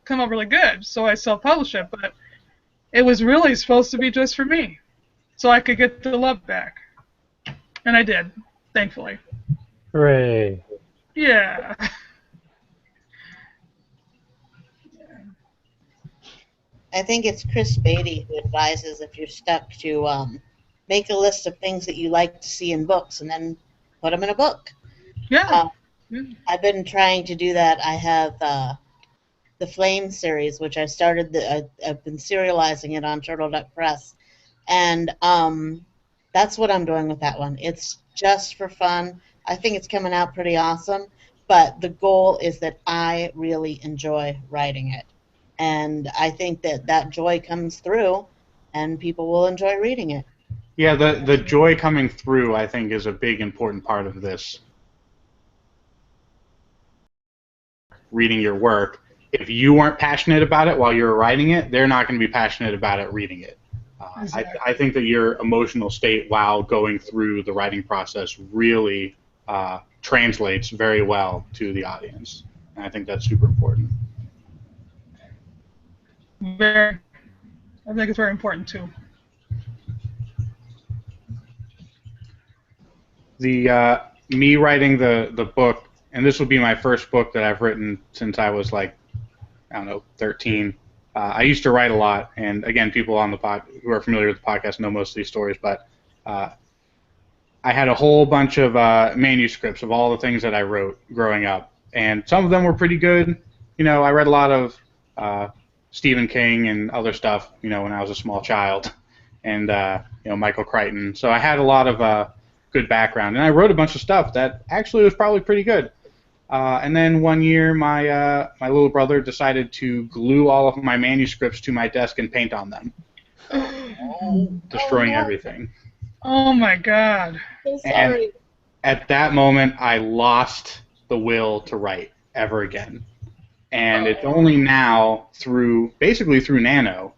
come out really good. So I self-published it. But it was really supposed to be just for me, so I could get the love back. And I did, thankfully. Hooray. Yeah. I think it's Chris Beatty who advises if you're stuck to make a list of things that you like to see in books and then put them in a book. Yeah. I've been trying to do that. I have the Flame series, which I started. I've been serializing it on Turtleduck Press, and that's what I'm doing with that one. It's just for fun. I think it's coming out pretty awesome, but the goal is that I really enjoy writing it, and I think that joy comes through, and people will enjoy reading it. Yeah, the joy coming through, I think, is a big important part of this. Reading your work. If you weren't passionate about it while you were writing it, they're not going to be passionate about it reading it. Exactly. I think that your emotional state while going through the writing process really translates very well to the audience. And I think that's super important. Very. I think it's very important too. The me writing the book, and this will be my first book that I've written since I was like, I don't know, 13. I used to write a lot, and again, people on the pod who are familiar with the podcast know most of these stories, but I had a whole bunch of manuscripts of all the things that I wrote growing up, and some of them were pretty good. You know, I read a lot of Stephen King and other stuff, you know, when I was a small child, and you know, Michael Crichton. So I had a lot of good background, and I wrote a bunch of stuff that actually was probably pretty good. And then one year, my little brother decided to glue all of my manuscripts to my desk and paint on them, destroying everything. Oh my God. So And sorry. at that moment, I lost the will to write ever again. And it's only now basically through Nano,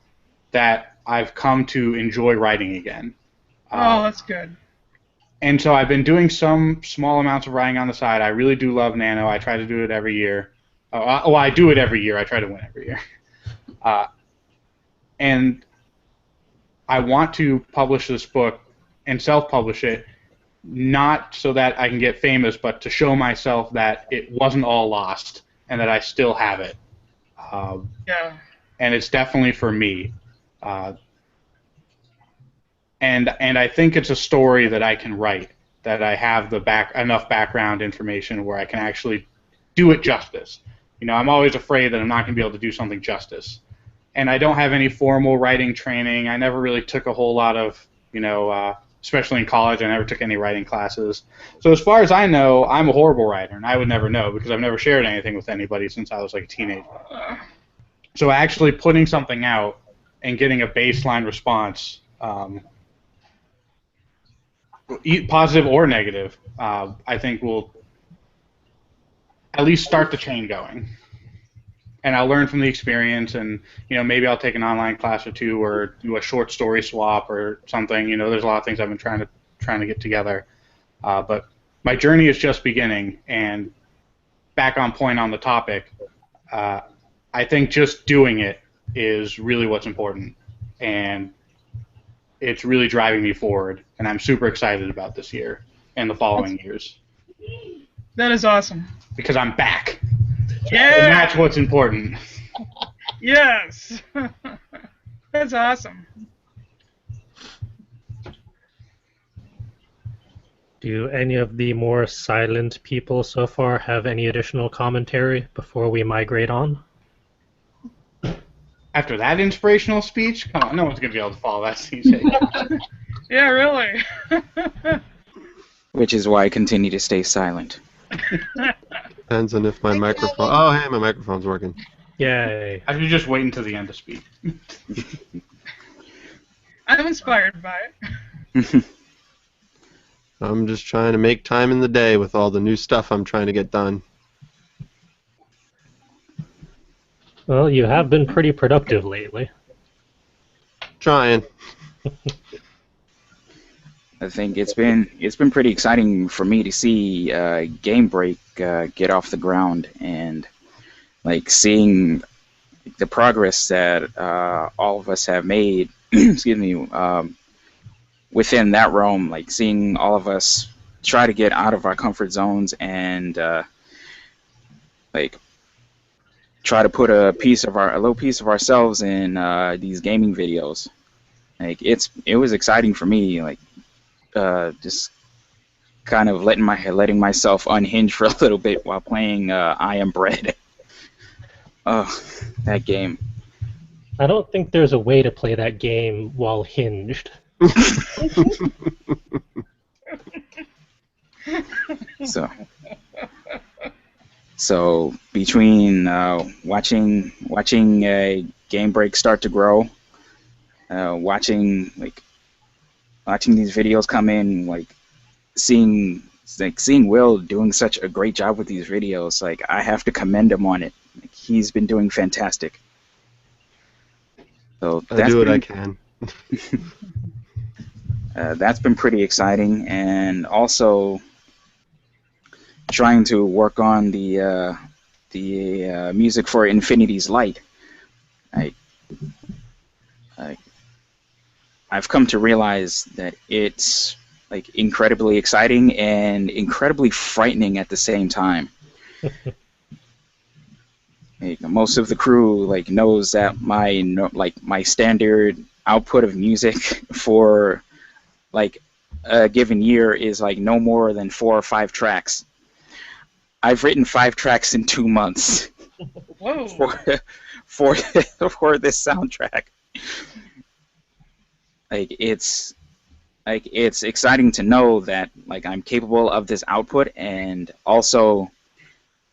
that I've come to enjoy writing again. Oh, that's good. And so I've been doing some small amounts of writing on the side. I really do love Nano. I try to do it every year. I do it every year. I try to win every year. And I want to publish this book and self-publish it, not so that I can get famous, but to show myself that it wasn't all lost and that I still have it. Yeah. And it's definitely for me. And I think it's a story that I can write, that I have enough background information where I can actually do it justice. You know, I'm always afraid that I'm not going to be able to do something justice. And I don't have any formal writing training. I never really took a whole lot of, you know, especially in college, I never took any writing classes. So as far as I know, I'm a horrible writer, and I would never know because I've never shared anything with anybody since I was like a teenager. So actually putting something out and getting a baseline response, positive or negative, I think will at least start the chain going. And I'll learn from the experience, and you know, maybe I'll take an online class or two, or do a short story swap or something. You know, there's a lot of things I've been trying to get together. But my journey is just beginning. And back on point on the topic, I think just doing it is really what's important, and it's really driving me forward. And I'm super excited about this year and the following years That is awesome. because I'm back. Yeah. And that's what's important. Yes. That's awesome. Do any of the more silent people so far have any additional commentary before we migrate on? After that inspirational speech, come on, no one's going to be able to follow that CJ. Yeah, really. Which is why I continue to stay silent. Depends on if my microphone... Oh, hey, my microphone's working. Yay. I should just wait until the end to speak. I'm inspired by it. I'm just trying to make time in the day with all the new stuff I'm trying to get done. Well, you have been pretty productive lately. Trying. I think it's been pretty exciting for me to see Game Break get off the ground, and like seeing the progress that all of us have made. Excuse me. Within that realm, like seeing all of us try to get out of our comfort zones and like try to put a little piece of ourselves in these gaming videos. Like it was exciting for me. Like just kind of letting myself unhinge for a little bit while playing I Am Bread. Oh, that game. I don't think there's a way to play that game while hinged. So between watching Game Break start to grow, watching these videos come in, seeing Will doing such a great job with these videos, like I have to commend him on it. Like, he's been doing fantastic. So I do what I can. That's been pretty exciting, and also trying to work on the music for Infinity's Light. I, I I've come to realize that it's like incredibly exciting and incredibly frightening at the same time. Like, most of the crew like knows that my standard output of music for like a given year is like no more than 4 or 5 tracks. I've written 5 tracks in 2 months Whoa. for for this soundtrack. Like it's exciting to know that like I'm capable of this output, and also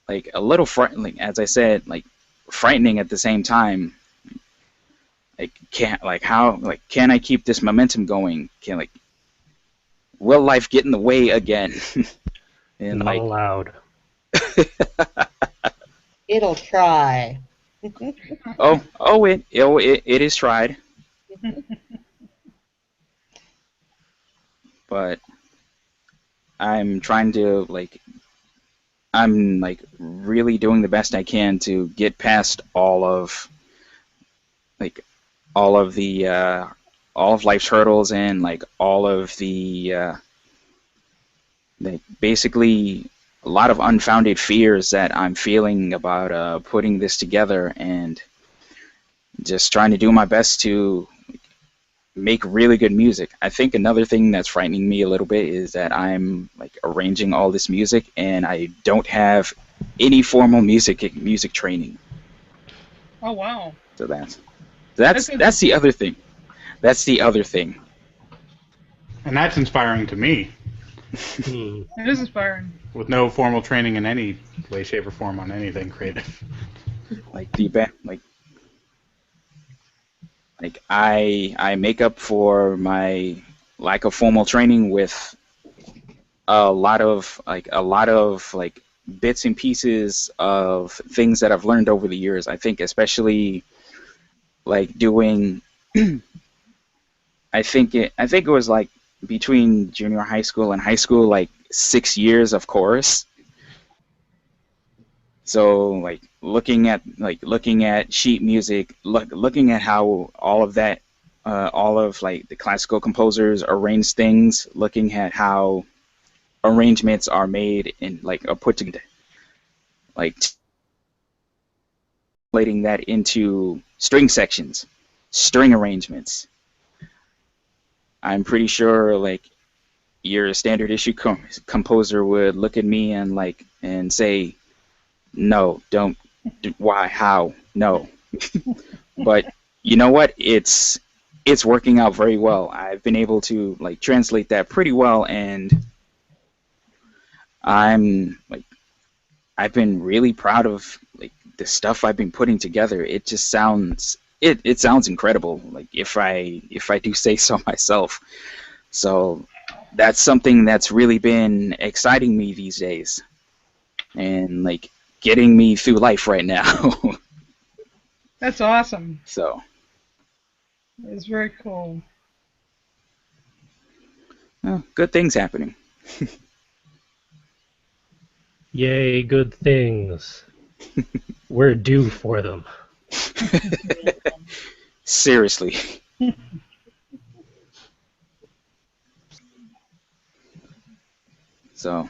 like a little frightening, as I said, like frightening at the same time. Like can I keep this momentum going? Can like will life get in the way again? And Not allowed. It'll try. it is tried, but I'm trying to I'm like really doing the best I can to get past like all of the all of life's hurdles, and like all of the like basically a lot of unfounded fears that I'm feeling about putting this together, and just trying to do my best to make really good music. I think another thing that's frightening me a little bit is that I'm like arranging all this music and I don't have any formal music training. Oh, wow. So that's the other thing. That's the other thing. And that's inspiring to me, Hmm. It is inspiring. with no formal training in any way, shape, or form on anything creative. Like I make up for my lack of formal training with a lot of like bits and pieces of things that I've learned over the years. I think especially like doing I think it was like between junior high school and high school, like 6 years of chorus. So like looking at sheet music, looking at how all of that, all of like the classical composers arrange things, looking at how arrangements are made and like are put together, like translating that into string sections, string arrangements. I'm pretty sure like your standard issue composer would look at me and say, no, don't, why, how, no. But you know what? It's working out very well. I've been able to like translate that pretty well, and I'm like I've been really proud of like the stuff I've been putting together. It just it sounds incredible. Like if I do say so myself. So that's something that's really been exciting me these days, and like getting me through life right now. That's awesome. So It's very cool. good things happening. Yay, good things. We're due for them. Seriously. So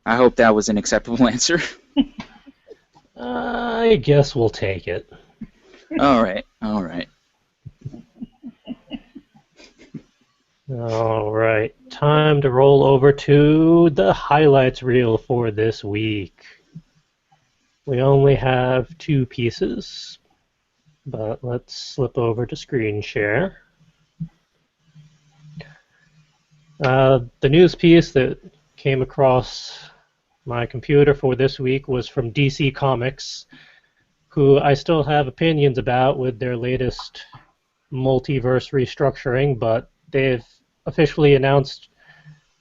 I hope that was an acceptable answer. I guess we'll take it. All right. All right. All right, time to roll over to the highlights reel for this week. We only have 2 pieces, but let's slip over to screen share. The news piece that came across my computer for this week was from DC Comics, who I still have opinions about with their latest multiverse restructuring, but they've officially announced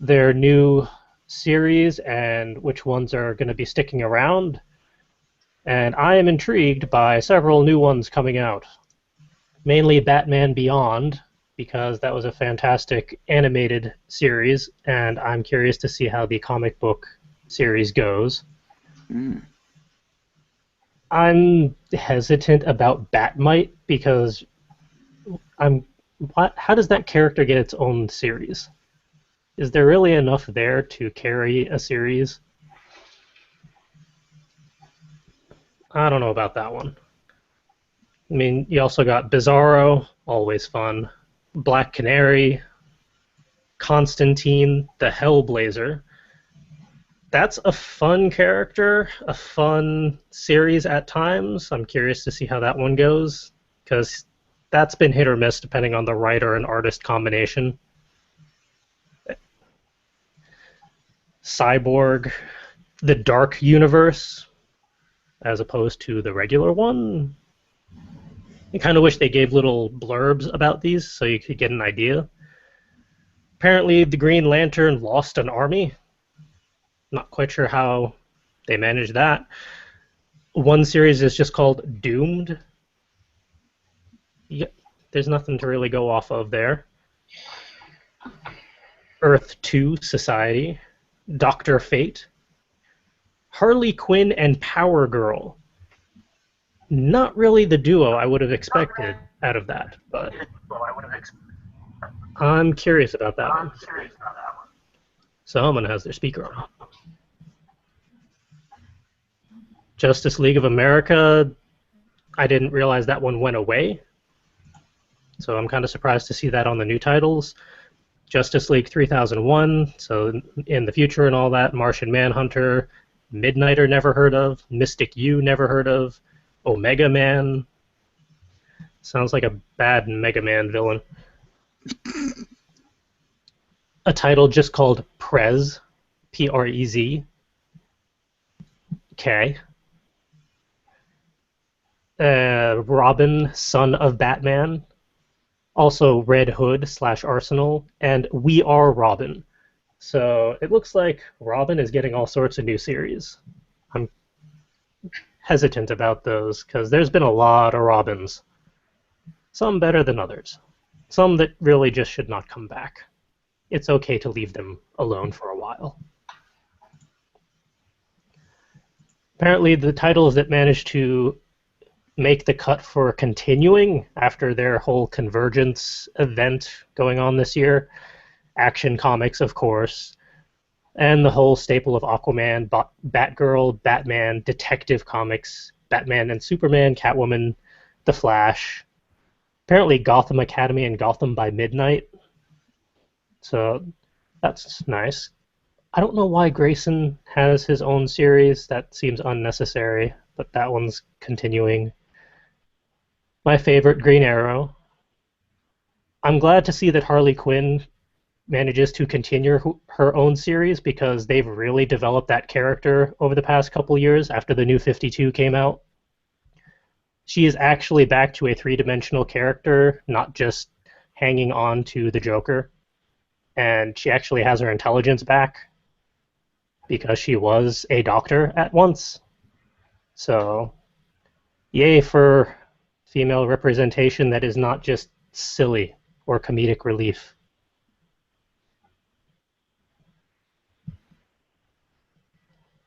their new series and which ones are going to be sticking around. And I am intrigued by several new ones coming out. mainly Batman Beyond, because that was a fantastic animated series, and I'm curious to see how the comic book series goes. Mm. I'm hesitant about Batmite because how does that character get its own series? Is there really enough there to carry a series? I don't know about that one. I mean, you also got Bizarro, always fun. Black Canary, Constantine, the Hellblazer. That's a fun character, a fun series at times. I'm curious to see how that one goes, because that's been hit or miss depending on the writer and artist combination. Cyborg, the Dark Universe, as opposed to the regular one. I kind of wish they gave little blurbs about these so you could get an idea. Apparently, the Green Lantern lost an army. Not quite sure how they managed that. One series is just called Doomed. Yeah, there's nothing to really go off of there. Earth 2 Society, Doctor Fate, Harley Quinn and Power Girl. Not really the duo I would have expected out of that, but I'm curious about that one. Someone has their speaker on. Justice League of America, I didn't realize that one went away, so I'm kind of surprised to see that on the new titles. Justice League 3001, so in the future and all that, Martian Manhunter, Midnighter never heard of, Mystic U never heard of, Omega Man. Sounds like a bad Mega Man villain. A title just called Prez, Prez. Okay. Robin, Son of Batman. Also Red Hood / Arsenal, and We Are Robin. So it looks like Robin is getting all sorts of new series. I'm hesitant about those because there's been a lot of Robins. Some better than others. Some that really just should not come back. It's okay to leave them alone for a while. Apparently, the titles that managed to make the cut for continuing after their whole Convergence event going on this year, Action Comics, of course, and the whole staple of Aquaman, Batgirl, Batman, Detective Comics, Batman and Superman, Catwoman, The Flash, apparently Gotham Academy and Gotham by Midnight. So that's nice. I don't know why Grayson has his own series. That seems unnecessary, but that one's continuing. My favorite, Green Arrow. I'm glad to see that Harley Quinn manages to continue her own series because they've really developed that character over the past couple years after the New 52 came out. She is actually back to a three-dimensional character, not just hanging on to the Joker. And she actually has her intelligence back because she was a doctor at once. So, yay for female representation that is not just silly or comedic relief.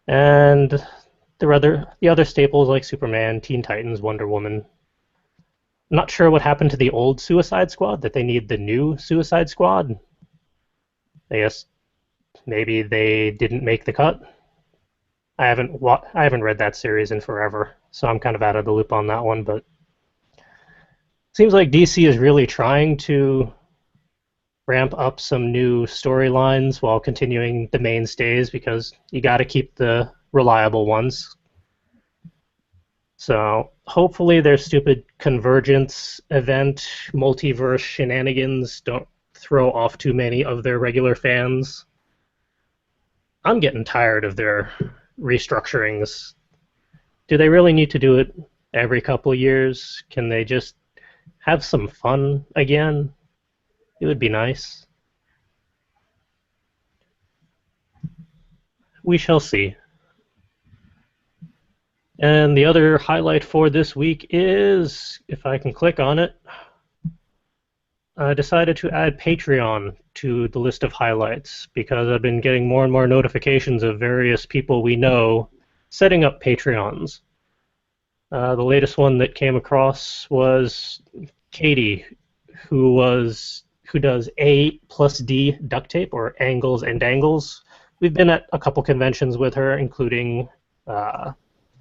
And the other staples like Superman, Teen Titans, Wonder Woman. I'm not sure what happened to the old Suicide Squad, that they need the new Suicide Squad. I guess maybe they didn't make the cut. I haven't read that series in forever, so I'm kind of out of the loop on that one, but seems like DC is really trying to ramp up some new storylines while continuing the mainstays because you got to keep the reliable ones. So hopefully their stupid Convergence event, multiverse shenanigans don't throw off too many of their regular fans. I'm getting tired of their restructurings. Do they really need to do it every couple of years? Can they just have some fun again? It would be nice. We shall see. And the other highlight for this week is, if I can click on it, I decided to add Patreon to the list of highlights because I've been getting more and more notifications of various people we know setting up Patreons. The latest one that came across was Katie, who does A plus D duct tape, or angles and dangles. We've been at a couple conventions with her, including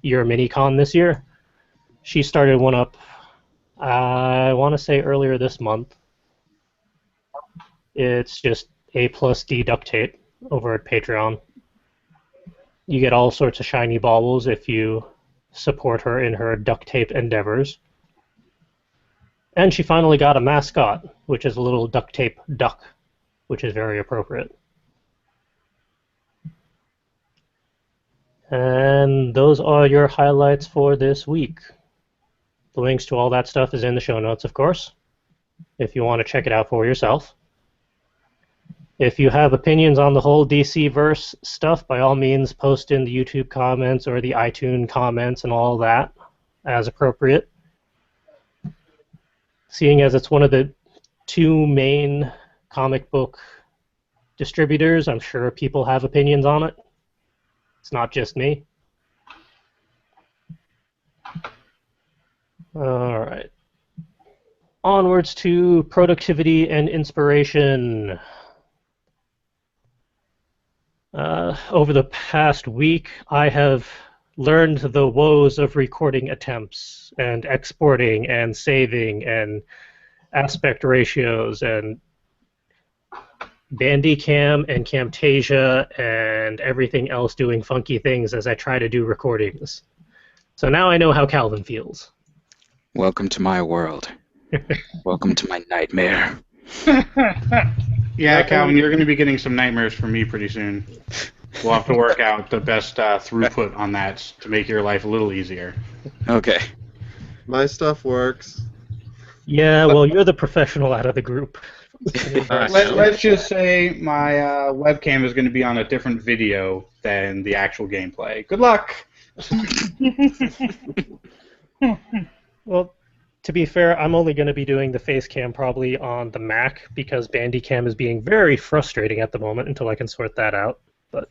your MiniCon this year. She started one up, I want to say earlier this month. It's just A plus D duct tape over at Patreon. You get all sorts of shiny baubles if you support her in her duct tape endeavors. And she finally got a mascot, which is a little duct tape duck, which is very appropriate. And those are your highlights for this week. The links to all that stuff is in the show notes, of course, if you want to check it out for yourself. If you have opinions on the whole DC-verse stuff, by all means, post in the YouTube comments or the iTunes comments and all that, as appropriate. Seeing as it's one of the two main comic book distributors, I'm sure people have opinions on it. It's not just me. All right. Onwards to productivity and inspiration. Over the past week, I have learned the woes of recording attempts and exporting and saving and aspect ratios and Bandicam and Camtasia and everything else doing funky things as I try to do recordings. So now I know how Calvin feels. Welcome to my world. Welcome to my nightmare. Yeah, Calvin, you're going to be getting some nightmares from me pretty soon. We'll have to work out the best throughput on that to make your life a little easier. Okay. My stuff works. Yeah, well, you're the professional out of the group. Let's just say my webcam is going to be on a different video than the actual gameplay. Good luck! Well, to be fair, I'm only going to be doing the face cam probably on the Mac because Bandicam is being very frustrating at the moment until I can sort that out. But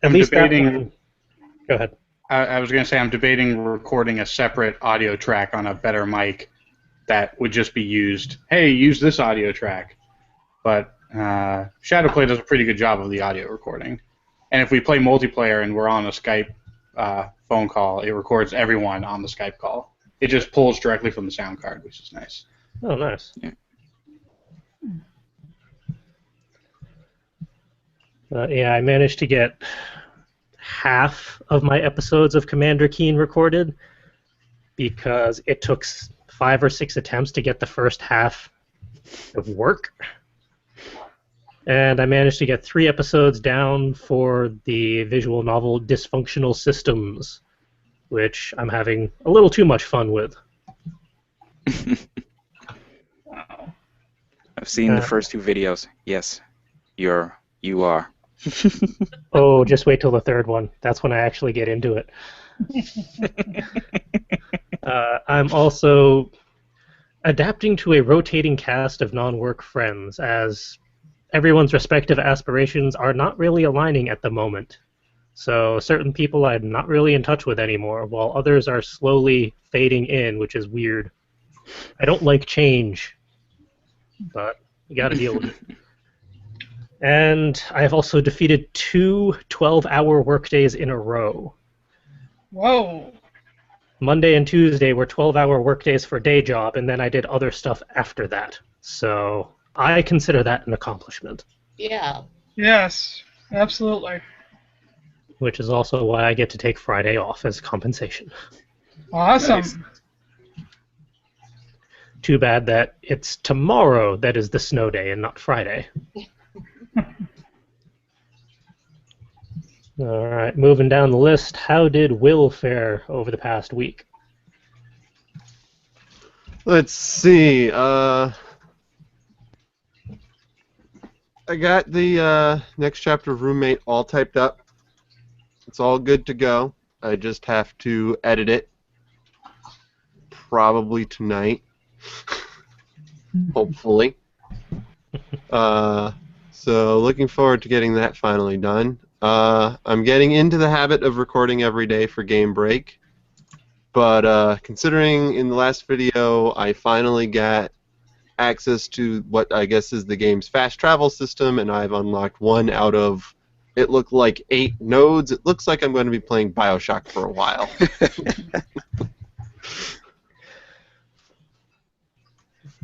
at least debating. That one... Go ahead. I was going to say I'm debating recording a separate audio track on a better mic that would just be used. Hey, use this audio track. But Shadowplay does a pretty good job of the audio recording. And if we play multiplayer and we're on a Skype phone call, it records everyone on the Skype call. It just pulls directly from the sound card, which is nice. Oh, nice. Yeah. Yeah, I managed to get half of my episodes of Commander Keen recorded because it took 5 or 6 attempts to get the first half of work. And I managed to get 3 episodes down for the visual novel Dysfunctional Systems, which I'm having a little too much fun with. I've seen the first 2 videos. Yes, you are. Oh, just wait till the 3rd one. That's when I actually get into it. I'm also adapting to a rotating cast of non-work friends, as everyone's respective aspirations are not really aligning at the moment. So certain people I'm not really in touch with anymore, while others are slowly fading in, which is weird. I don't like change, but you gotta deal with it. And I've also defeated 2 12-hour workdays in a row. Whoa. Monday and Tuesday were 12-hour workdays for day job, and then I did other stuff after that. So I consider that an accomplishment. Yeah. Yes, absolutely. Which is also why I get to take Friday off as compensation. Awesome. Nice. Too bad that it's tomorrow that is the snow day and not Friday. All right, moving down the list, how did Will fare over the past week? Let's see. I got the next chapter of Roommate all typed up. It's all good to go. I just have to edit it probably tonight, hopefully. So looking forward to getting that finally done. I'm getting into the habit of recording every day for Game Break, but considering in the last video I finally got access to what I guess is the game's fast travel system, and I've unlocked one out of, it looked like 8 nodes. It looks like I'm going to be playing Bioshock for a while.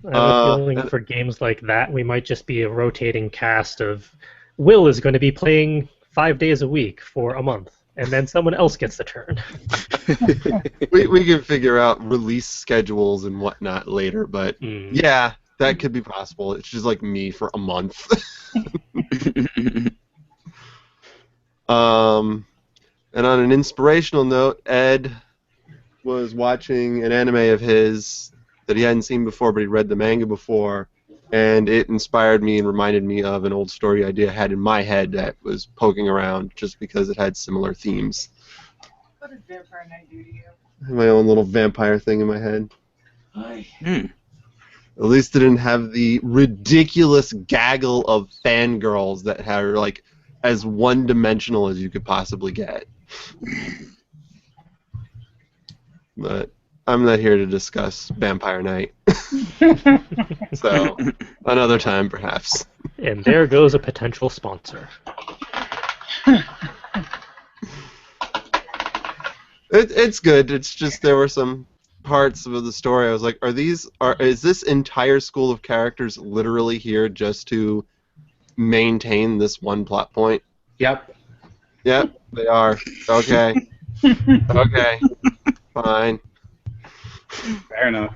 I have a feeling for games like that, we might just be a rotating cast of Will is going to be playing 5 days a week for a month, and then someone else gets the turn. we can figure out release schedules and whatnot later, but yeah, that could be possible. It's just like me for a month. And on an inspirational note, Ed was watching an anime of his that he hadn't seen before, but he read the manga before, and it inspired me and reminded me of an old story idea I had in my head that was poking around just because it had similar themes. What did Vampire Night do to you? I have my own little vampire thing in my head. Hmm. At least it didn't have the ridiculous gaggle of fangirls that are like as one-dimensional as you could possibly get. But I'm not here to discuss Vampire Night. So, another time, perhaps. And there goes a potential sponsor. It's good. It's just there were some parts of the story I was like, is this entire school of characters literally here just to maintain this one plot point? Yep. Yep, they are. Okay. Okay. Fine. Fair enough.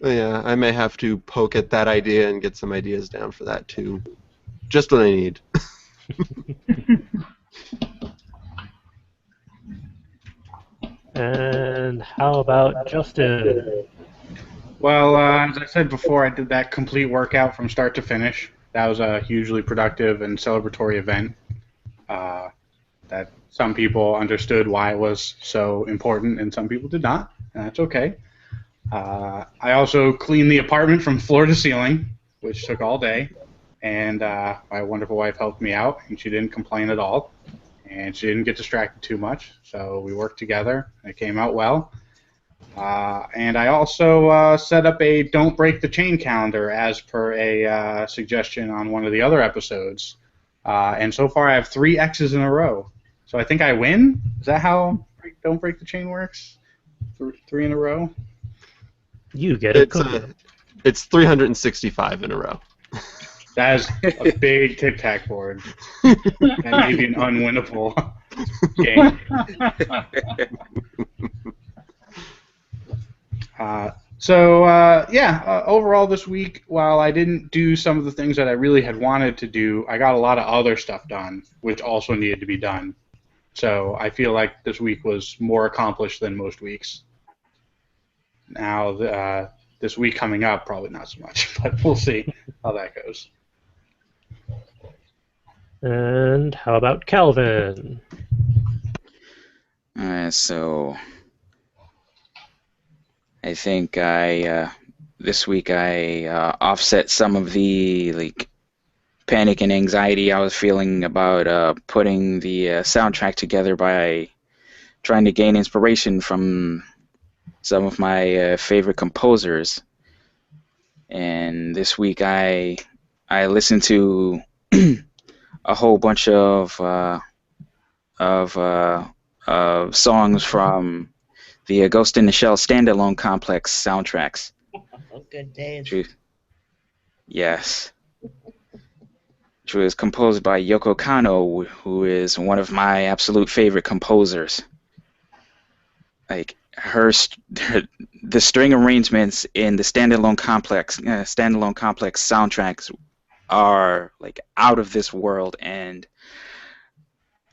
Yeah, I may have to poke at that idea and get some ideas down for that too. Just what I need. And how about Justin? Well, as I said before, I did that complete workout from start to finish. That was a hugely productive and celebratory event. That some people understood why it was so important, and some people did not, and that's okay. I also cleaned the apartment from floor to ceiling, which took all day, and my wonderful wife helped me out, and she didn't complain at all, and she didn't get distracted too much, so we worked together, and it came out well. And I also set up a Don't Break the Chain calendar as per a suggestion on one of the other episodes. And so far I have 3 X's in a row. So I think I win? Is that how Don't Break the Chain works? 3 in a row? You get it. It's 365 in a row. That is a big tic-tac board. And maybe an unwinnable game. Overall this week, while I didn't do some of the things that I really had wanted to do, I got a lot of other stuff done, which also needed to be done. So I feel like this week was more accomplished than most weeks. Now, this week coming up, probably not so much, but we'll see how that goes. And how about Calvin? So I think this week I offset some of the panic and anxiety I was feeling about putting the soundtrack together by trying to gain inspiration from some of my favorite composers. And this week I listened to a whole bunch of songs from the Ghost in the Shell standalone complex soundtracks. Oh, good days. Yes. Which was composed by Yoko Kanno, who is one of my absolute favorite composers. Like the string arrangements in the standalone complex soundtracks are like out of this world, and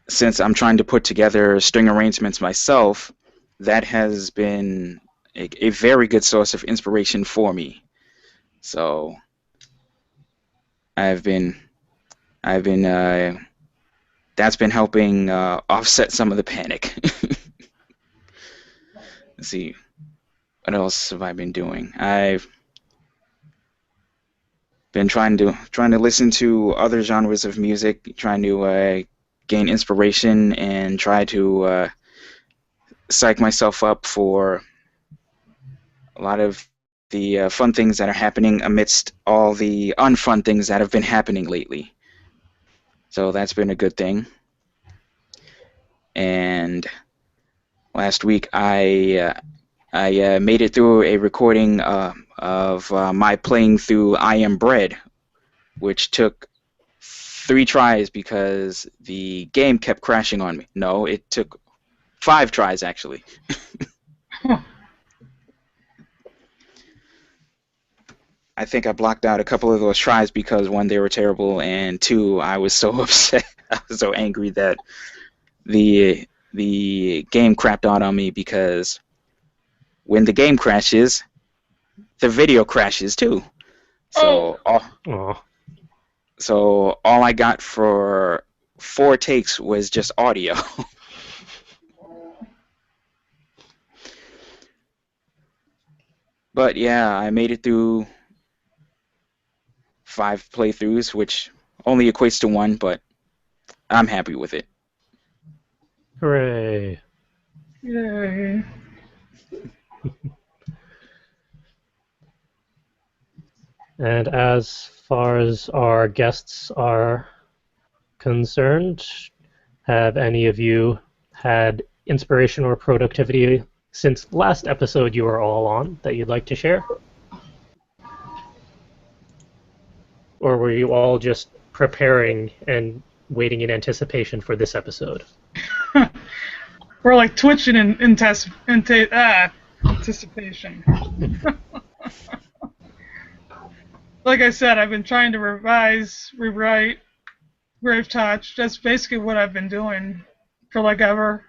since I'm trying to put together string arrangements myself, that has been a very good source of inspiration for me. So I've been I've been that's been helping offset some of the panic. Let's see, what else have I been doing? I've been trying to listen to other genres of music, trying to gain inspiration and try to psych myself up for a lot of the fun things that are happening amidst all the unfun things that have been happening lately. So that's been a good thing. And last week I made it through a recording of my playing through I Am Bread, which took 3 tries because the game kept crashing on me. No, it took 5 tries actually. I think I blocked out a couple of those tries because 1, they were terrible, and 2, I was so upset. I was so angry that the game crapped out on me, because when the game crashes, the video crashes too. So Oh. so all I got for 4 takes was just audio. But yeah, I made it through 5 playthroughs, which only equates to 1, but I'm happy with it. Hooray. Yay. And as far as our guests are concerned, have any of you had inspiration or productivity since last episode you were all on that you'd like to share? Or were you all just preparing and waiting in anticipation for this episode? We're like twitching in anticipation. Like I said, I've been trying to revise, rewrite, Grave Touch. That's basically what I've been doing for like ever.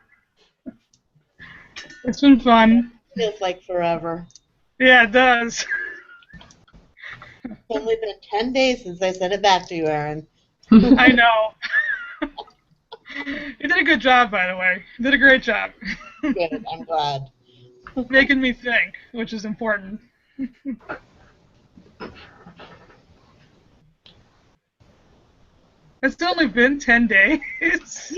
It's been fun. Feels like forever. Yeah, it does. It's only been 10 days since I sent it back to you, Aaron. I know. You did a good job, by the way. You did a great job. Good, I'm glad. Making me think, which is important. It's only been 10 days.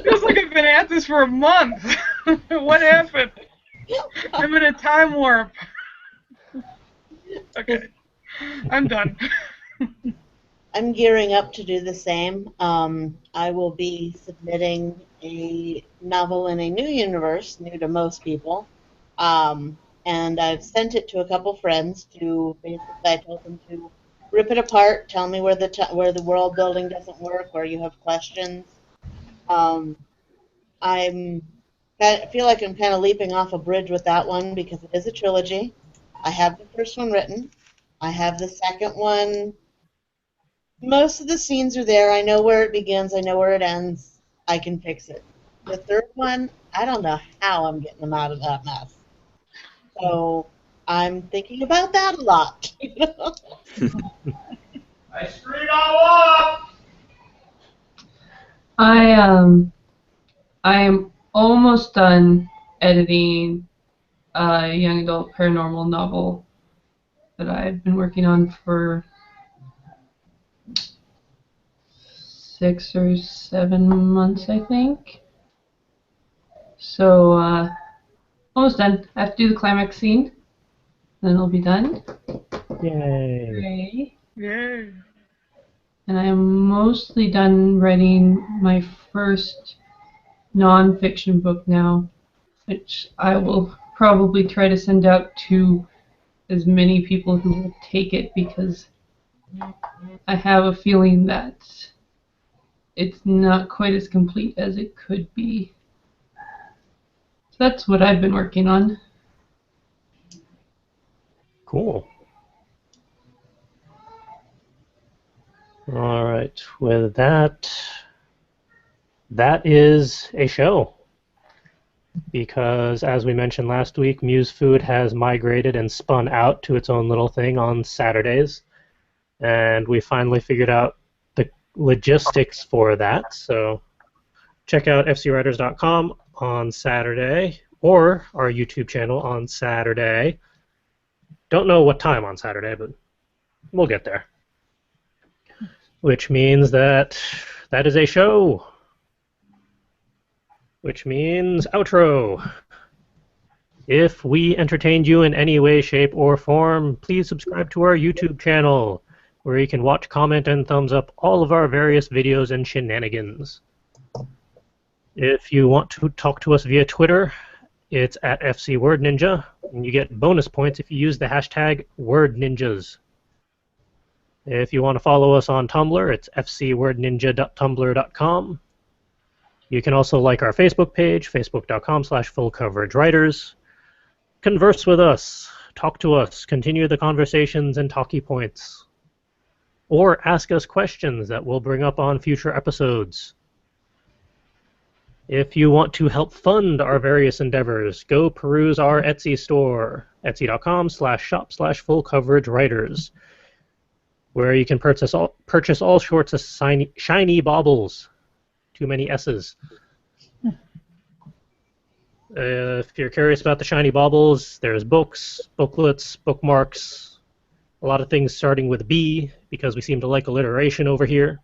Feels like I've been at this for a month. What happened? I'm in a time warp. Okay, I'm done. I'm gearing up to do the same. I will be submitting a novel in a new universe, new to most people. And I've sent it to a couple friends to basically, I told them to rip it apart, tell me where the world building doesn't work, where you have questions. I feel like I'm kind of leaping off a bridge with that one because it is a trilogy. I have the first one written. I have the second one. Most of the scenes are there. I know where it begins. I know where it ends. I can fix it. The third one, I don't know how I'm getting them out of that mess. So I'm thinking about that a lot. I screwed all up! I am almost done editing a young adult paranormal novel that I've been working on for 6 or 7 months, I think. So, almost done. I have to do the climax scene, then it'll be done. Yay. Hooray. Yay. And I am mostly done writing my first non-fiction book now, which I will probably try to send out to as many people who will take it, because I have a feeling that it's not quite as complete as it could be. So that's what I've been working on. Cool. All right. With that, that is a show. Because, as we mentioned last week, Muse Food has migrated and spun out to its own little thing on Saturdays. And we finally figured out the logistics for that. So check out fcwriters.com on Saturday, or our YouTube channel on Saturday. Don't know what time on Saturday, but we'll get there. Which means that is a show. Which means outro. If we entertained you in any way, shape, or form, please subscribe to our YouTube channel, where you can watch, comment, and thumbs up all of our various videos and shenanigans. If you want to talk to us via Twitter, it's at FCWordNinja, and you get bonus points if you use the hashtag WordNinjas. If you want to follow us on Tumblr, it's fcwordninja.tumblr.com. You can also like our Facebook page, facebook.com/fullcoveragewriters. Converse with us, talk to us, continue the conversations and talkie points. Or ask us questions that we'll bring up on future episodes. If you want to help fund our various endeavors, go peruse our Etsy store, etsy.com/shop/fullcoveragewriters, where you can purchase all sorts of shiny baubles. Too many S's. If you're curious about the shiny baubles, there's books, booklets, bookmarks, a lot of things starting with B, because we seem to like alliteration over here.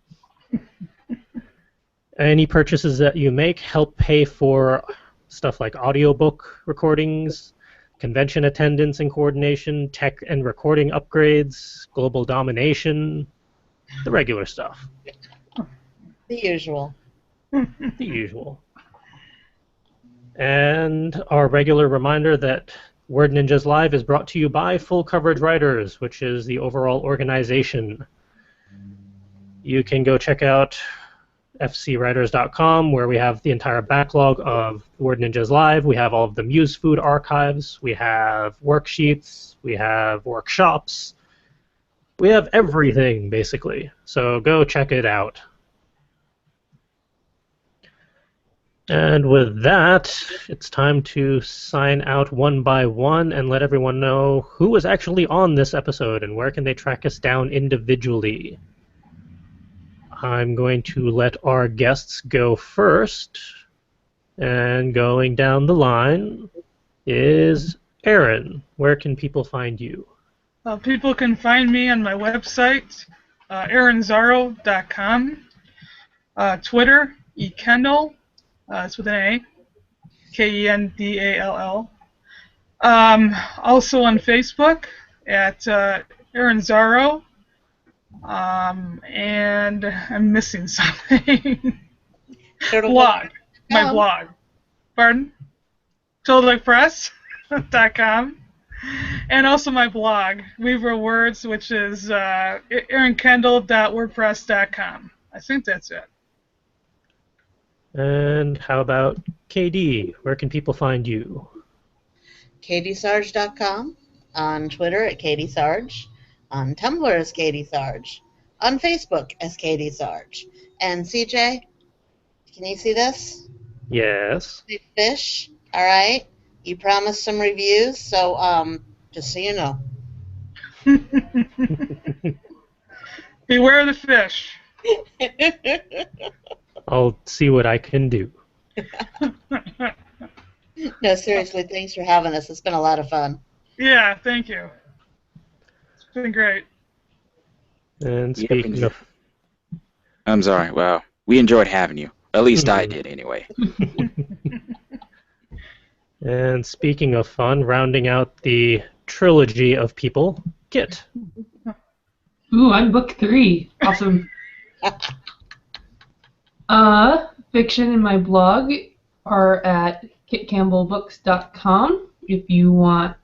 Any purchases that you make help pay for stuff like audiobook recordings, convention attendance and coordination, tech and recording upgrades, global domination, the regular stuff. The usual. The usual. And our regular reminder that Word Ninjas Live is brought to you by Full Coverage Writers, which is the overall organization. You can go check out fcwriters.com, where we have the entire backlog of Word Ninjas Live. We have all of the Muse Food archives. We have worksheets. We have workshops. We have everything, basically. So go check it out. And with that, it's time to sign out one by one and let everyone know who was actually on this episode and where can they track us down individually. I'm going to let our guests go first. And going down the line is Aaron. Where can people find you? People can find me on my website, aaronzaro.com. Twitter, ekendall. It's with an A, Kendall. Also on Facebook at Aaron Zaro. And I'm missing something. Blog. My blog. Pardon? TurtleduckPress.com. And also my blog, Weaver Words, which is aaronkendall.wordpress.com. I think that's it. And how about KD? Where can people find you? kdsarge.com, on Twitter at kdsarge, on Tumblr as kdsarge, on Facebook as kdsarge. And CJ, can you see this? Yes. Big fish, all right? You promised some reviews, so just so you know. Beware the fish. I'll see what I can do. No, seriously, thanks for having us. It's been a lot of fun. Yeah, thank you. It's been great. And speaking of... I'm sorry. Well, we enjoyed having you. At least I did, anyway. And speaking of fun, rounding out the trilogy of people, Kit. Ooh, I'm book 3. Awesome. Fiction and my blog are at kitcampbellbooks.com. If you want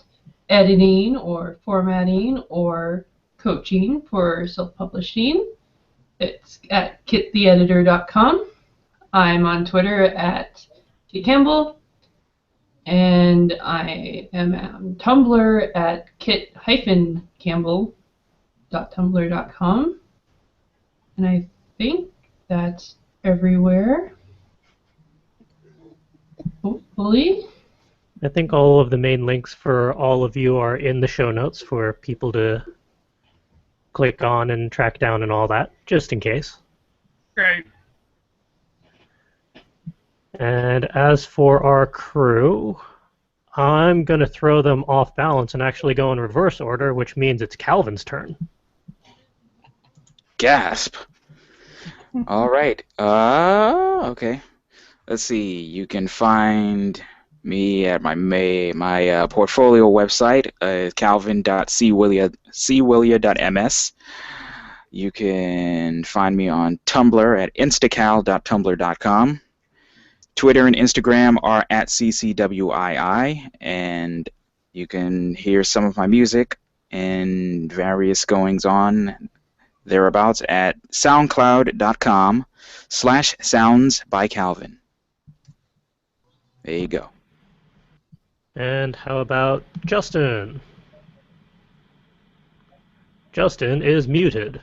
editing or formatting or coaching for self-publishing, it's at kittheeditor.com. I'm on Twitter at kitcampbell, and I am on Tumblr at kit-campbell.tumblr.com. And I think that's everywhere. Hopefully. I think all of the main links for all of you are in the show notes for people to click on and track down and all that, just in case. Great. And as for our crew, I'm going to throw them off balance and actually go in reverse order, which means it's Calvin's turn. Gasp. All right. Okay. Let's see. You can find me at my portfolio website, calvin.cwillia.ms. You can find me on Tumblr at instacal.tumblr.com. Twitter and Instagram are at ccwii, and you can hear some of my music and various goings-on thereabouts at soundcloud.com/soundsbycalvin. There you go. And how about Justin? Justin is muted.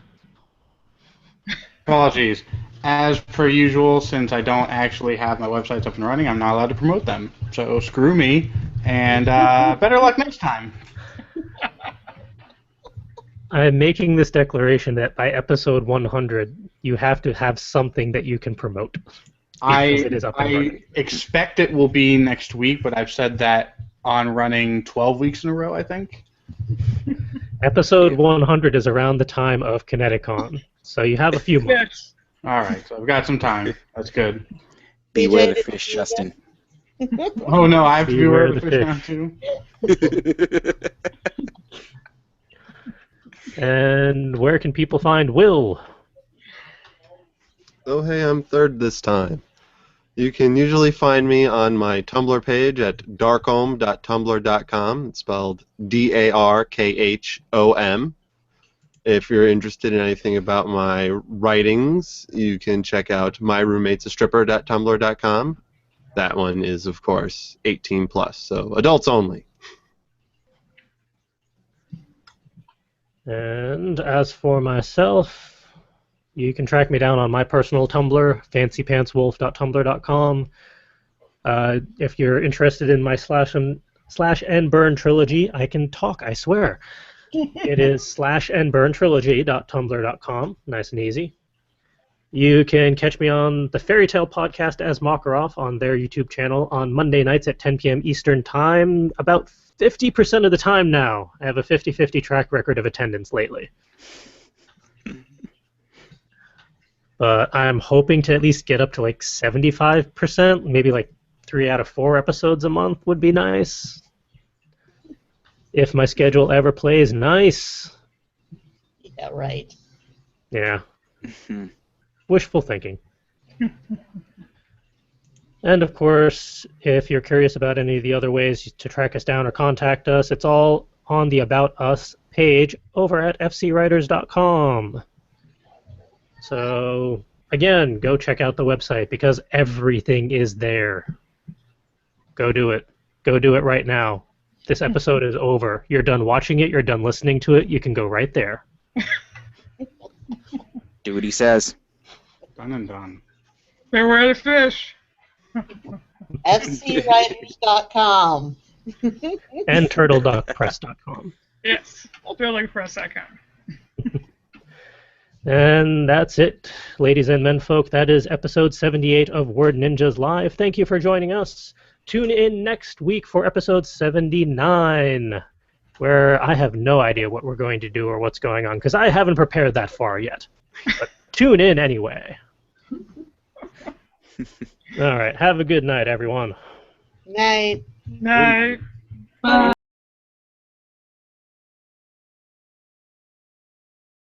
Apologies. As per usual, since I don't actually have my websites up and running, I'm not allowed to promote them. So screw me, and better luck next time. I'm making this declaration that by episode 100, you have to have something that you can promote. Because it is up and I running. expect it will be next week, but I've said that on running 12 weeks in a row, I think. Episode 100 is around the time of Kineticon, so you have a few months. Yes. All right, so I've got some time. That's good. Beware BJ, the fish, Justin. Oh no, I have to Beware beware the the fish now too. And where can people find Will? Oh, hey, I'm third this time. You can usually find me on my Tumblr page at darkhom.tumblr.com. It's spelled DARKHOM. If you're interested in anything about my writings, you can check out myroommatesastripper.tumblr.com. That one is, of course, 18 plus, so adults only. And as for myself, you can track me down on my personal Tumblr, fancypantswolf.tumblr.com. If you're interested in my slash and burn trilogy, I can talk, I swear. It is slashandburntrilogy.tumblr.com. Nice and easy. You can catch me on the Fairy Tale podcast as Makarov on their YouTube channel on Monday nights at 10 p.m. Eastern Time. About 50% of the time now. I have a 50-50 track record of attendance lately. But I'm hoping to at least get up to like 75%, maybe like 3 out of 4 episodes a month would be nice. If my schedule ever plays nice. Yeah, right. Yeah. Wishful thinking. And of course, if you're curious about any of the other ways to track us down or contact us, it's all on the About Us page over at fcwriters.com. So, again, go check out the website because everything is there. Go do it. Go do it right now. This episode is over. You're done watching it. You're done listening to it. You can go right there. Do what he says. Done and done. Beware the fish. fcwriters.com. And turtleduckpress.com. Yes. Turtleduckpress.com. And that's it, ladies and men folk. That is episode 78 of Word Ninjas Live. Thank you for joining us. Tune in next week for episode 79, where I have no idea what we're going to do or what's going on, because I haven't prepared that far yet. But tune in anyway. All right. Have a good night, everyone. Night. Night. Bye.